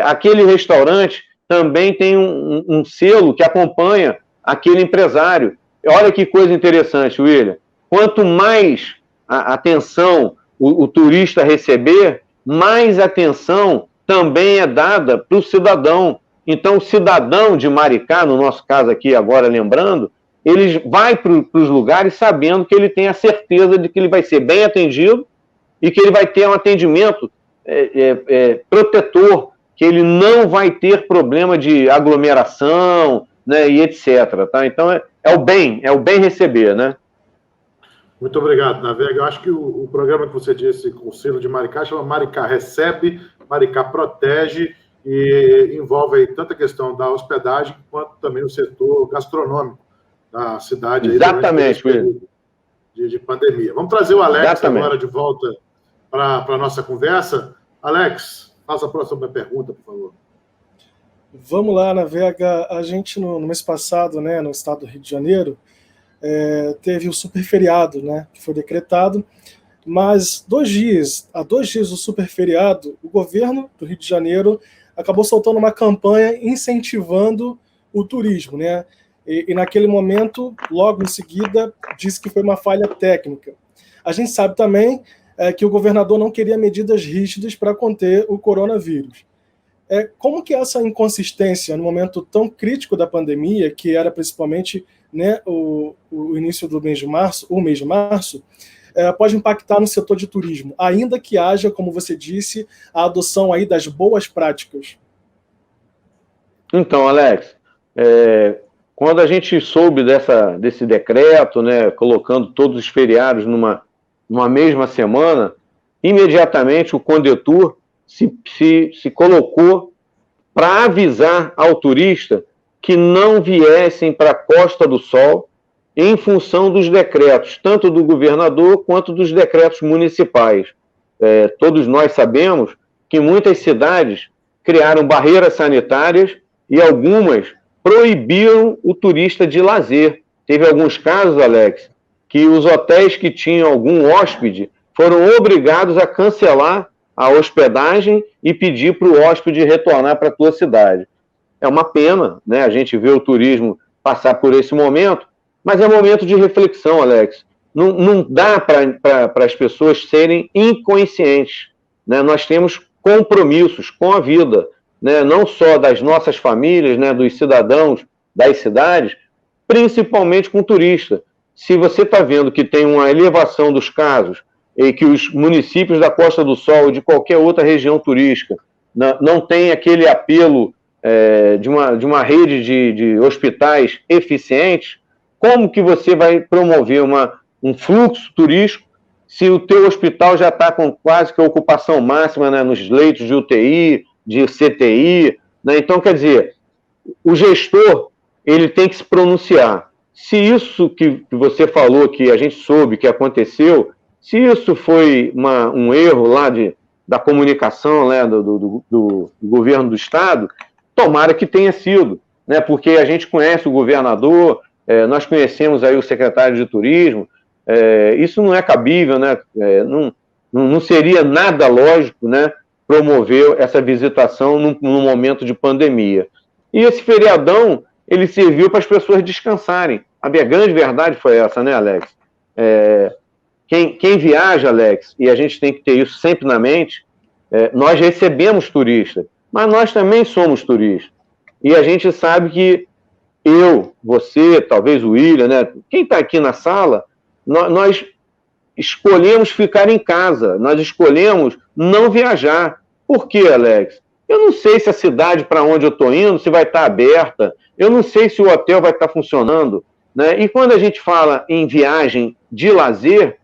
Aquele restaurante também tem um selo que acompanha aquele empresário. Olha que coisa interessante, William. Quanto mais atenção o turista receber, mais atenção também é dada para o cidadão. Então, o cidadão de Maricá, no nosso caso aqui agora lembrando, ele vai para os lugares sabendo que ele tem a certeza de que ele vai ser bem atendido e que ele vai ter um atendimento protetor, que ele não vai ter problema de aglomeração, né, e etc. Tá? Então, é o bem receber, né? Muito obrigado, Navega. Eu acho que o programa que você disse com o selo de Maricá chama Maricá Recebe, Maricá Protege, e envolve aí tanto a questão da hospedagem quanto também o setor gastronômico da cidade. Exatamente, aí, de pandemia. Vamos trazer o Alex Exatamente. Agora de volta para a nossa conversa. Alex, faça a próxima pergunta, por favor. Vamos lá, Navega. A gente, no mês passado, né, no estado do Rio de Janeiro, teve o super feriado, né, que foi decretado, mas há 2 dias do super feriado, o governo do Rio de Janeiro acabou soltando uma campanha incentivando o turismo, né, e naquele momento, logo em seguida, disse que foi uma falha técnica. A gente sabe também que o governador não queria medidas rígidas para conter o coronavírus. Como que essa inconsistência, no momento tão crítico da pandemia, que era principalmente, né, o início do mês de março, pode impactar no setor de turismo, ainda que haja, como você disse, a adoção aí das boas práticas? Então, Alex, quando a gente soube desse decreto, né, colocando todos os feriados numa mesma semana, imediatamente o Condetur se colocou para avisar ao turista que não viessem para a Costa do Sol em função dos decretos, tanto do governador quanto dos decretos municipais. Todos nós sabemos que muitas cidades criaram barreiras sanitárias e algumas proibiram o turista de lazer. Teve alguns casos, Alex, que os hotéis que tinham algum hóspede foram obrigados a cancelar a hospedagem e pedir para o hóspede retornar para a tua cidade. É uma pena, né? A gente vê o turismo passar por esse momento, mas é um momento de reflexão, Alex. Não dá para as pessoas serem inconscientes, né? Nós temos compromissos com a vida, né? Não só das nossas famílias, né? Dos cidadãos das cidades, principalmente com o turista. Se você está vendo que tem uma elevação dos casos e que os municípios da Costa do Sol ou de qualquer outra região turística não tem aquele apelo de uma rede de hospitais eficientes, como que você vai promover um fluxo turístico se o teu hospital já está com quase que a ocupação máxima, né, nos leitos de UTI, de CTI, né? Então, quer dizer, o gestor ele tem que se pronunciar. Se isso que você falou, que a gente soube que aconteceu, se isso foi um erro lá da comunicação, né, do governo do Estado, tomara que tenha sido, né, porque a gente conhece o governador, nós conhecemos aí o secretário de Turismo, isso não é cabível, né, não seria nada lógico, né, promover essa visitação num momento de pandemia. E esse feriadão, ele serviu para as pessoas descansarem. A grande verdade foi essa, né, Alex? Quem viaja, Alex, e a gente tem que ter isso sempre na mente, nós recebemos turistas, mas nós também somos turistas. E a gente sabe que eu, você, talvez o William, né, quem está aqui na sala, nós escolhemos ficar em casa, nós escolhemos não viajar. Por quê, Alex? Eu não sei se a cidade para onde eu estou indo, se vai estar aberta, eu não sei se o hotel vai estar funcionando, né? E quando a gente fala em viagem de lazer,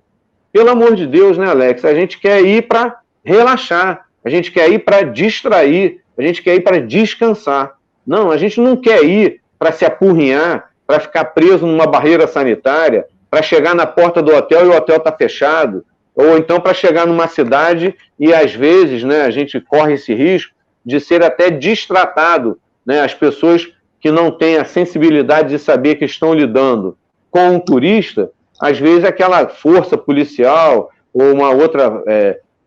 pelo amor de Deus, né, Alex? A gente quer ir para relaxar, a gente quer ir para distrair, a gente quer ir para descansar. Não, a gente não quer ir para se apurrinhar, para ficar preso numa barreira sanitária, para chegar na porta do hotel e o hotel está fechado, ou então para chegar numa cidade e, às vezes, né, a gente corre esse risco de ser até destratado, né, as pessoas que não têm a sensibilidade de saber que estão lidando com um turista, às vezes aquela força policial ou uma outra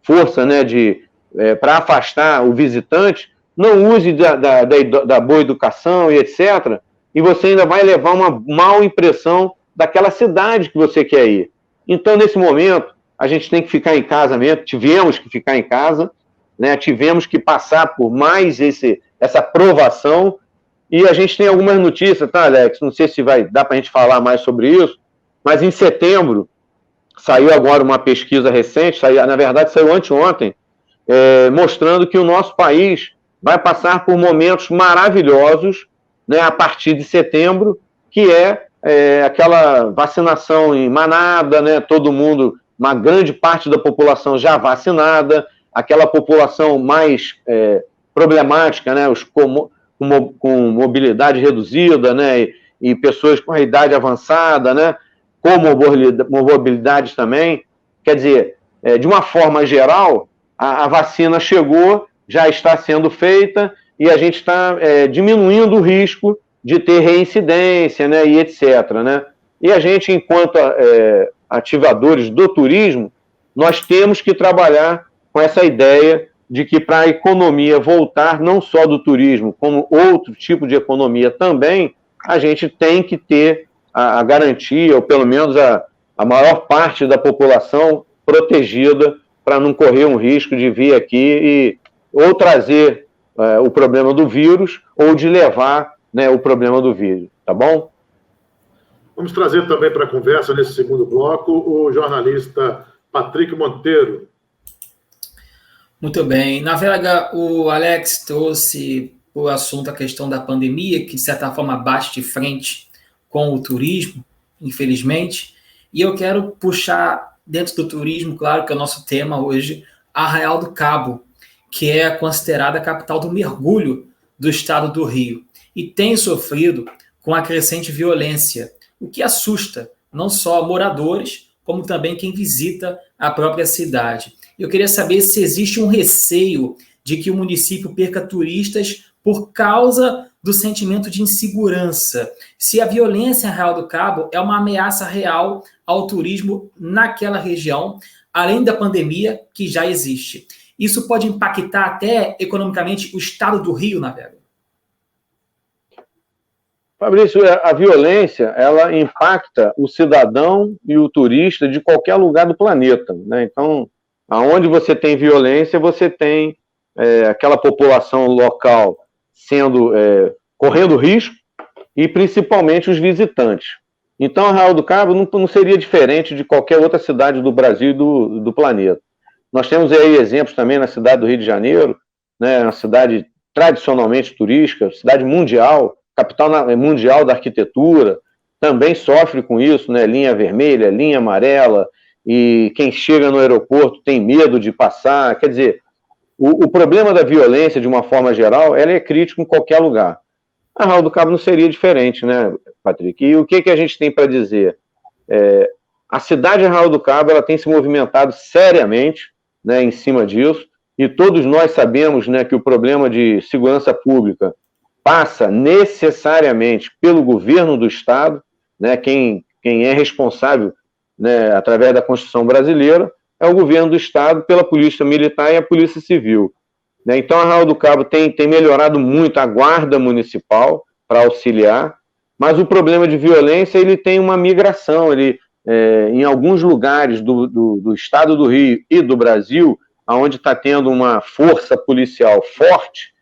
força, né, para afastar o visitante, não use da boa educação e etc., e você ainda vai levar uma má impressão daquela cidade que você quer ir. Então, nesse momento, a gente tem que ficar em casa mesmo, tivemos que ficar em casa, né? Tivemos que passar por mais essa provação, e a gente tem algumas notícias, tá, Alex? Não sei se dá para a gente falar mais sobre isso, mas em setembro, saiu agora uma pesquisa recente, na verdade saiu anteontem, mostrando que o nosso país vai passar por momentos maravilhosos, né, a partir de setembro, que aquela vacinação em manada, né, todo mundo, uma grande parte da população já vacinada, aquela população mais problemática, né, com mobilidade reduzida, né, e pessoas com a idade avançada, né, com mobilidades também. Quer dizer, de uma forma geral, a vacina chegou, já está sendo feita, e a gente está diminuindo o risco de ter reincidência, né, e etc., né? E a gente, enquanto ativadores do turismo, nós temos que trabalhar com essa ideia de que para a economia voltar, não só do turismo, como outro tipo de economia também, a gente tem que ter a garantia, ou pelo menos a maior parte da população protegida, para não correr um risco de vir aqui ou trazer o problema do vírus, ou de levar, né, o problema do vírus, tá bom? Vamos trazer também para a conversa, nesse segundo bloco, o jornalista Patrick Monteiro. Muito bem. Na Vega, o Alex trouxe o assunto, a questão da pandemia, que de certa forma bate de frente com o turismo, infelizmente, e eu quero puxar dentro do turismo, claro que é o nosso tema hoje, Arraial do Cabo, que é considerada a capital do mergulho do estado do Rio, e tem sofrido com a crescente violência, o que assusta não só moradores, como também quem visita a própria cidade. Eu queria saber se existe um receio de que o município perca turistas por causa do sentimento de insegurança, se a violência em Arraial do Cabo é uma ameaça real ao turismo naquela região, além da pandemia que já existe. Isso pode impactar até economicamente o estado do Rio, na Vega? Fabrício, a violência, ela impacta o cidadão e o turista de qualquer lugar do planeta, né? Então, aonde você tem violência, você tem aquela população local correndo risco, e principalmente os visitantes. Então, Arraial do Cabo não seria diferente de qualquer outra cidade do Brasil e do planeta. Nós temos aí exemplos também na cidade do Rio de Janeiro, né, uma cidade tradicionalmente turística, cidade mundial, capital mundial da arquitetura, também sofre com isso, né, linha vermelha, linha amarela, e quem chega no aeroporto tem medo de passar. Quer dizer, o problema da violência, de uma forma geral, ela é crítico em qualquer lugar. Arraial do Cabo não seria diferente, né, Patrick? E o que a gente tem para dizer? A cidade de Arraial do Cabo, ela tem se movimentado seriamente, né, em cima disso, e todos nós sabemos, né, que o problema de segurança pública passa necessariamente pelo governo do Estado, né, quem é responsável, né, através da Constituição brasileira, é o governo do Estado, pela Polícia Militar e a Polícia Civil. né? Então, Arraial do Cabo tem melhorado muito a guarda municipal para auxiliar, mas o problema de violência ele tem uma migração. Em alguns lugares do estado do Rio e do Brasil, onde está tendo uma força policial forte,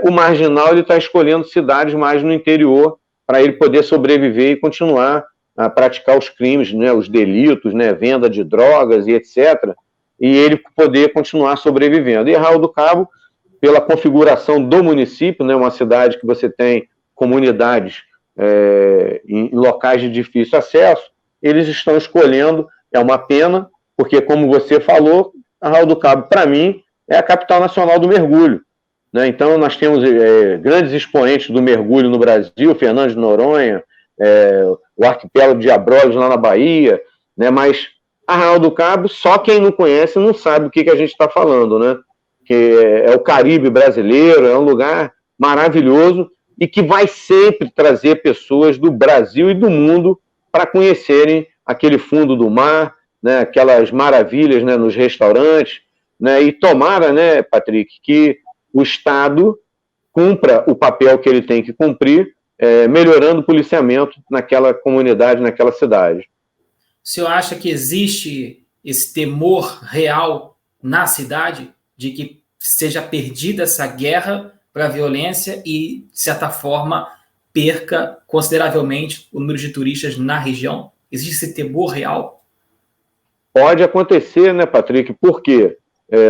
o marginal está escolhendo cidades mais no interior para ele poder sobreviver e continuar a praticar os crimes, né, os delitos, né, venda de drogas e etc., e ele poder continuar sobrevivendo. E Arraial do Cabo, pela configuração do município, né, uma cidade que você tem comunidades em locais de difícil acesso, eles estão escolhendo, é uma pena, porque, como você falou, Arraial do Cabo, para mim, é a capital nacional do mergulho, né? Então, nós temos grandes expoentes do mergulho no Brasil, Fernando de Noronha, o arquipélago de Abrolhos lá na Bahia, né? Mas Arraial do Cabo, só quem não conhece não sabe o que a gente está falando, né? Que é o Caribe brasileiro, é um lugar maravilhoso e que vai sempre trazer pessoas do Brasil e do mundo para conhecerem aquele fundo do mar, né, aquelas maravilhas, né, nos restaurantes, né, e tomara, né, Patrick, que o Estado cumpra o papel que ele tem que cumprir, melhorando o policiamento naquela comunidade, naquela cidade. O senhor acha que existe esse temor real na cidade de que seja perdida essa guerra para a violência e, de certa forma, perca consideravelmente o número de turistas na região? Existe esse temor real? Pode acontecer, né, Patrick? Por quê?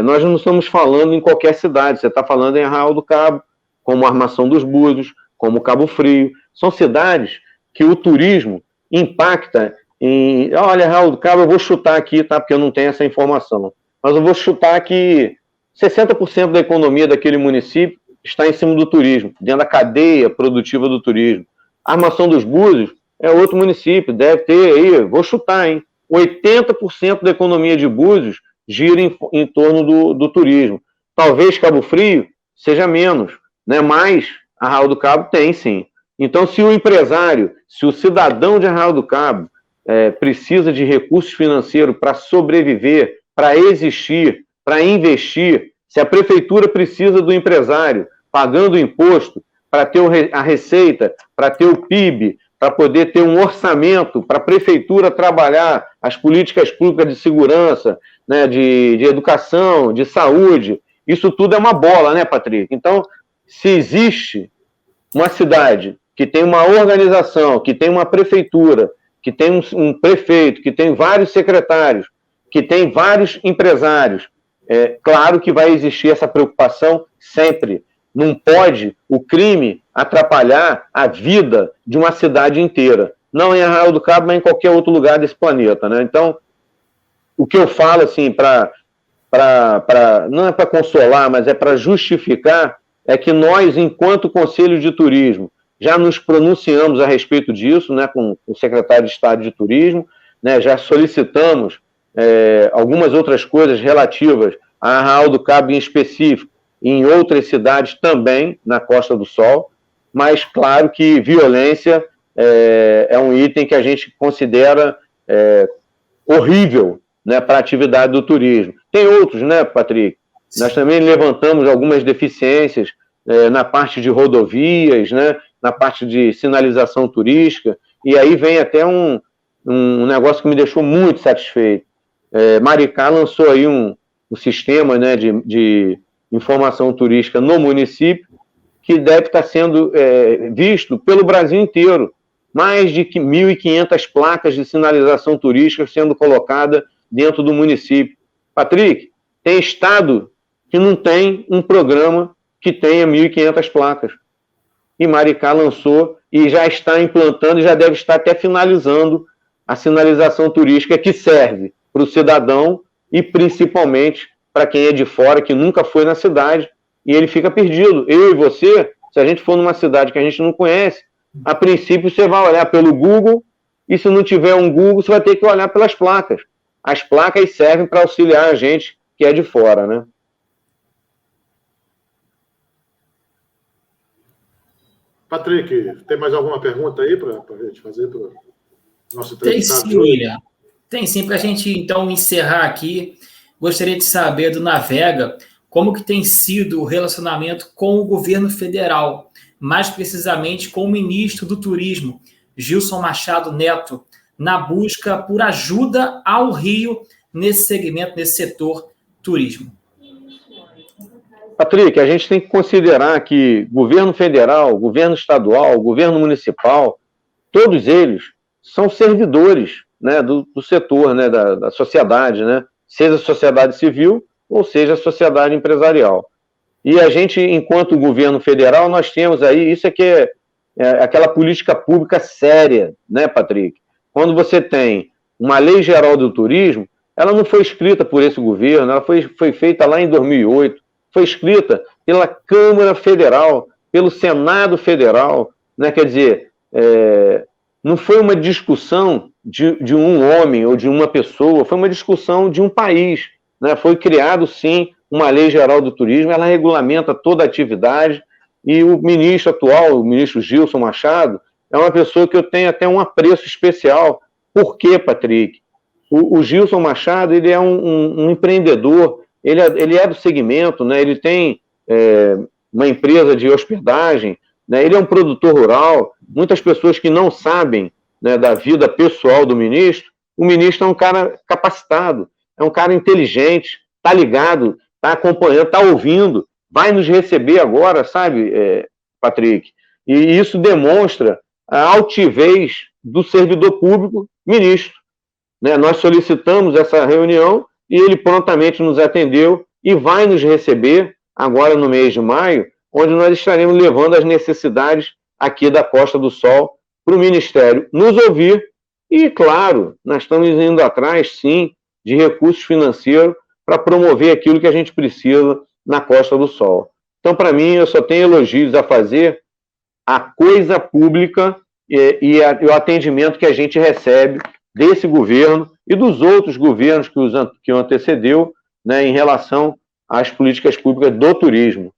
Nós não estamos falando em qualquer cidade. Você está falando em Arraial do Cabo, como Armação dos Búzios, como Cabo Frio. São cidades que o turismo impacta em... Olha, Arraial do Cabo, eu vou chutar aqui, tá? Porque eu não tenho essa informação. Mas eu vou chutar que 60% da economia daquele município está em cima do turismo, dentro da cadeia produtiva do turismo. A Armação dos Búzios é outro município, deve ter aí, vou chutar, hein? 80% da economia de Búzios gira em torno do turismo. Talvez Cabo Frio seja menos, né? Mas Arraial do Cabo tem, sim. Então, se o empresário, se o cidadão de Arraial do Cabo precisa de recursos financeiros para sobreviver, para existir, para investir, se a prefeitura precisa do empresário pagando imposto para ter a receita, para ter o PIB, para poder ter um orçamento para a prefeitura trabalhar as políticas públicas de segurança, né, de educação, de saúde, isso tudo é uma bola, né, Patrick? Então, se existe uma cidade que tem uma organização, que tem uma prefeitura, que tem um prefeito, que tem vários secretários, que tem vários empresários, claro que vai existir essa preocupação sempre. Não pode o crime atrapalhar a vida de uma cidade inteira. Não em Arraial do Cabo, mas em qualquer outro lugar desse planeta, né? Então, o que eu falo, assim, não é para consolar, mas é para justificar, é que nós, enquanto Conselho de Turismo, já nos pronunciamos a respeito disso, né, com o secretário de Estado de Turismo, né, já solicitamos algumas outras coisas relativas a Arraial do Cabo em específico, e em outras cidades também, na Costa do Sol, mas claro que violência é um item que a gente considera horrível, né, para a atividade do turismo. Tem outros, né, Patrick? Sim. Nós também levantamos algumas deficiências na parte de rodovias, né, na parte de sinalização turística, e aí vem até um negócio que me deixou muito satisfeito. Maricá lançou aí um sistema, né, de informação turística no município, que deve estar sendo visto pelo Brasil inteiro. Mais de 1.500 placas de sinalização turística sendo colocadas dentro do município. Patrick, tem estado que não tem um programa que tenha 1.500 placas. E Maricá lançou e já está implantando e já deve estar até finalizando a sinalização turística que serve para o cidadão e principalmente para quem é de fora, que nunca foi na cidade, e ele fica perdido. Eu e você, se a gente for numa cidade que a gente não conhece, a princípio você vai olhar pelo Google, e se não tiver um Google, você vai ter que olhar pelas placas. As placas servem para auxiliar a gente que é de fora, né? Patrick, tem mais alguma pergunta aí para a gente fazer para o nosso Tem entrevistado? sim, William. Tem sim, para a gente então encerrar aqui. Gostaria de saber do Navega como que tem sido o relacionamento com o governo federal, mais precisamente com o ministro do Turismo, Gilson Machado Neto, na busca por ajuda ao Rio nesse segmento, nesse setor turismo. Patrick, a gente tem que considerar que governo federal, governo estadual, governo municipal, todos eles são servidores, né, do setor, né, da sociedade, né, seja a sociedade civil ou seja a sociedade empresarial. E a gente, enquanto governo federal, nós temos aí, isso é que é aquela política pública séria, né, Patrick? Quando você tem uma lei geral do turismo, ela não foi escrita por esse governo, ela foi feita lá em 2008, foi escrita pela Câmara Federal, pelo Senado Federal, né? Quer dizer, não foi uma discussão de um homem ou de uma pessoa, foi uma discussão de um país, né? Foi criado, sim, uma lei geral do turismo, ela regulamenta toda a atividade, e o ministro atual, o ministro Gilson Machado, é uma pessoa que eu tenho até um apreço especial. Por quê, Patrick? O Gilson Machado, ele é um empreendedor, ele é do segmento, né? Ele tem uma empresa de hospedagem, né? Ele é um produtor rural. Muitas pessoas que não sabem, né, da vida pessoal do ministro, o ministro é um cara capacitado, é um cara inteligente, está ligado, está acompanhando, está ouvindo, vai nos receber agora, sabe, Patrick? E isso demonstra a altivez do servidor público ministro, né? Nós solicitamos essa reunião e ele prontamente nos atendeu e vai nos receber agora no mês de maio, onde nós estaremos levando as necessidades aqui da Costa do Sol para o Ministério nos ouvir e, claro, nós estamos indo atrás, sim, de recursos financeiros para promover aquilo que a gente precisa na Costa do Sol. Então, para mim, eu só tenho elogios a fazer a coisa pública e o atendimento que a gente recebe desse governo e dos outros governos que o antecedeu, né, em relação às políticas públicas do turismo.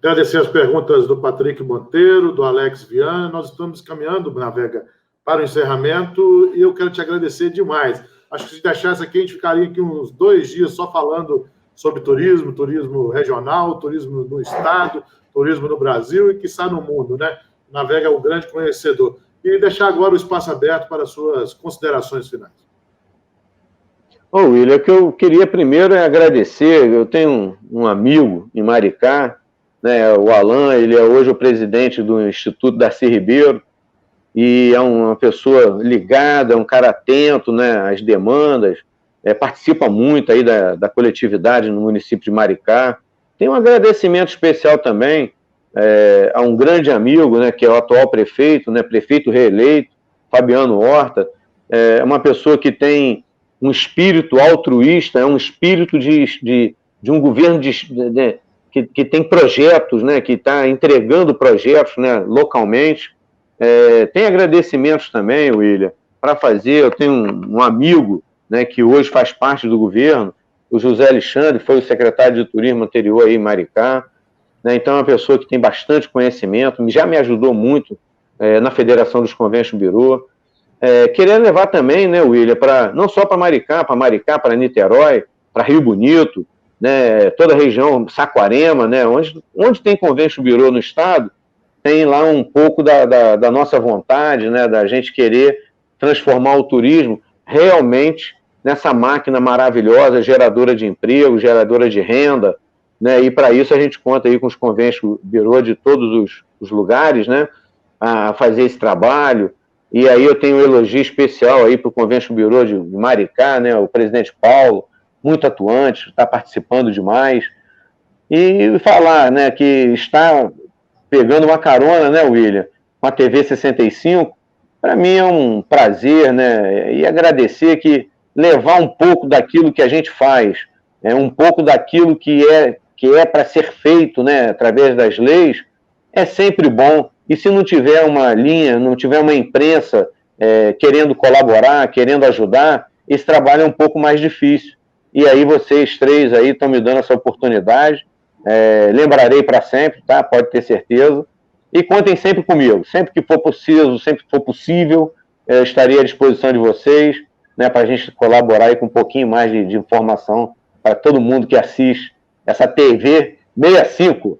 Agradecer as perguntas do Patrick Monteiro, do Alex Viana. Nós estamos caminhando, Navega, para o encerramento e eu quero te agradecer demais. Acho que se deixasse aqui, a gente ficaria aqui uns 2 dias só falando sobre turismo, turismo regional, turismo no estado, turismo no Brasil e, quiçá, no mundo, né? Navega é o grande conhecedor. E deixar agora o espaço aberto para as suas considerações finais. William, o que eu queria primeiro é agradecer. Eu tenho um amigo em Maricá, né, o Alan, ele é hoje o presidente do Instituto Darcy Ribeiro, e é uma pessoa ligada, é um cara atento, né, às demandas, participa muito aí da coletividade no município de Maricá. Tem um agradecimento especial também a um grande amigo, né, que é o atual prefeito, né, prefeito reeleito, Fabiano Horta, é uma pessoa que tem um espírito altruísta, é um espírito de um governo que tem projetos, né, que está entregando projetos, né, localmente. Tem agradecimentos também, William, para fazer. Eu tenho um amigo, né, que hoje faz parte do governo, o José Alexandre, foi o secretário de turismo anterior aí em Maricá, né, então é uma pessoa que tem bastante conhecimento, já me ajudou muito na Federação dos Convention Bureau. Querendo levar também, né, William, não só para Maricá, para Niterói, para Rio Bonito, né, toda a região, Saquarema, né, onde tem Convention Bureau no estado, tem lá um pouco da nossa vontade, né, da gente querer transformar o turismo realmente nessa máquina maravilhosa, geradora de emprego, geradora de renda, né, e para isso a gente conta aí com os Convention Bureau de todos os lugares, né, a fazer esse trabalho. E aí eu tenho um elogio especial aí para o Convention Bureau de Maricá, né, o presidente Paulo, muito atuante, está participando demais. E falar, né, que está pegando uma carona, né, William, com a TV 65, para mim é um prazer, né, e agradecer que levar um pouco daquilo que a gente faz, um pouco daquilo que é para ser feito, né, através das leis, é sempre bom. E se não tiver uma linha, não tiver uma imprensa querendo colaborar, querendo ajudar, esse trabalho é um pouco mais difícil. E aí vocês 3 aí estão me dando essa oportunidade. Lembrarei para sempre, tá? Pode ter certeza. E contem sempre comigo. Sempre que for possível, sempre que for possível, estarei à disposição de vocês, né, para a gente colaborar aí com um pouquinho mais de informação para todo mundo que assiste essa TV 65.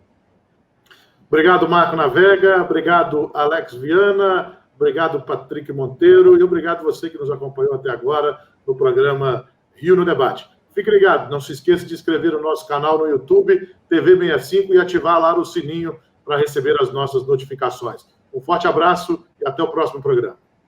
Obrigado, Marco Navega. Obrigado, Alex Viana. Obrigado, Patrick Monteiro. E obrigado você que nos acompanhou até agora no programa Rio no Debate. Fique ligado, não se esqueça de se inscrever no nosso canal no YouTube, TV 65, e ativar lá o sininho para receber as nossas notificações. Um forte abraço e até o próximo programa.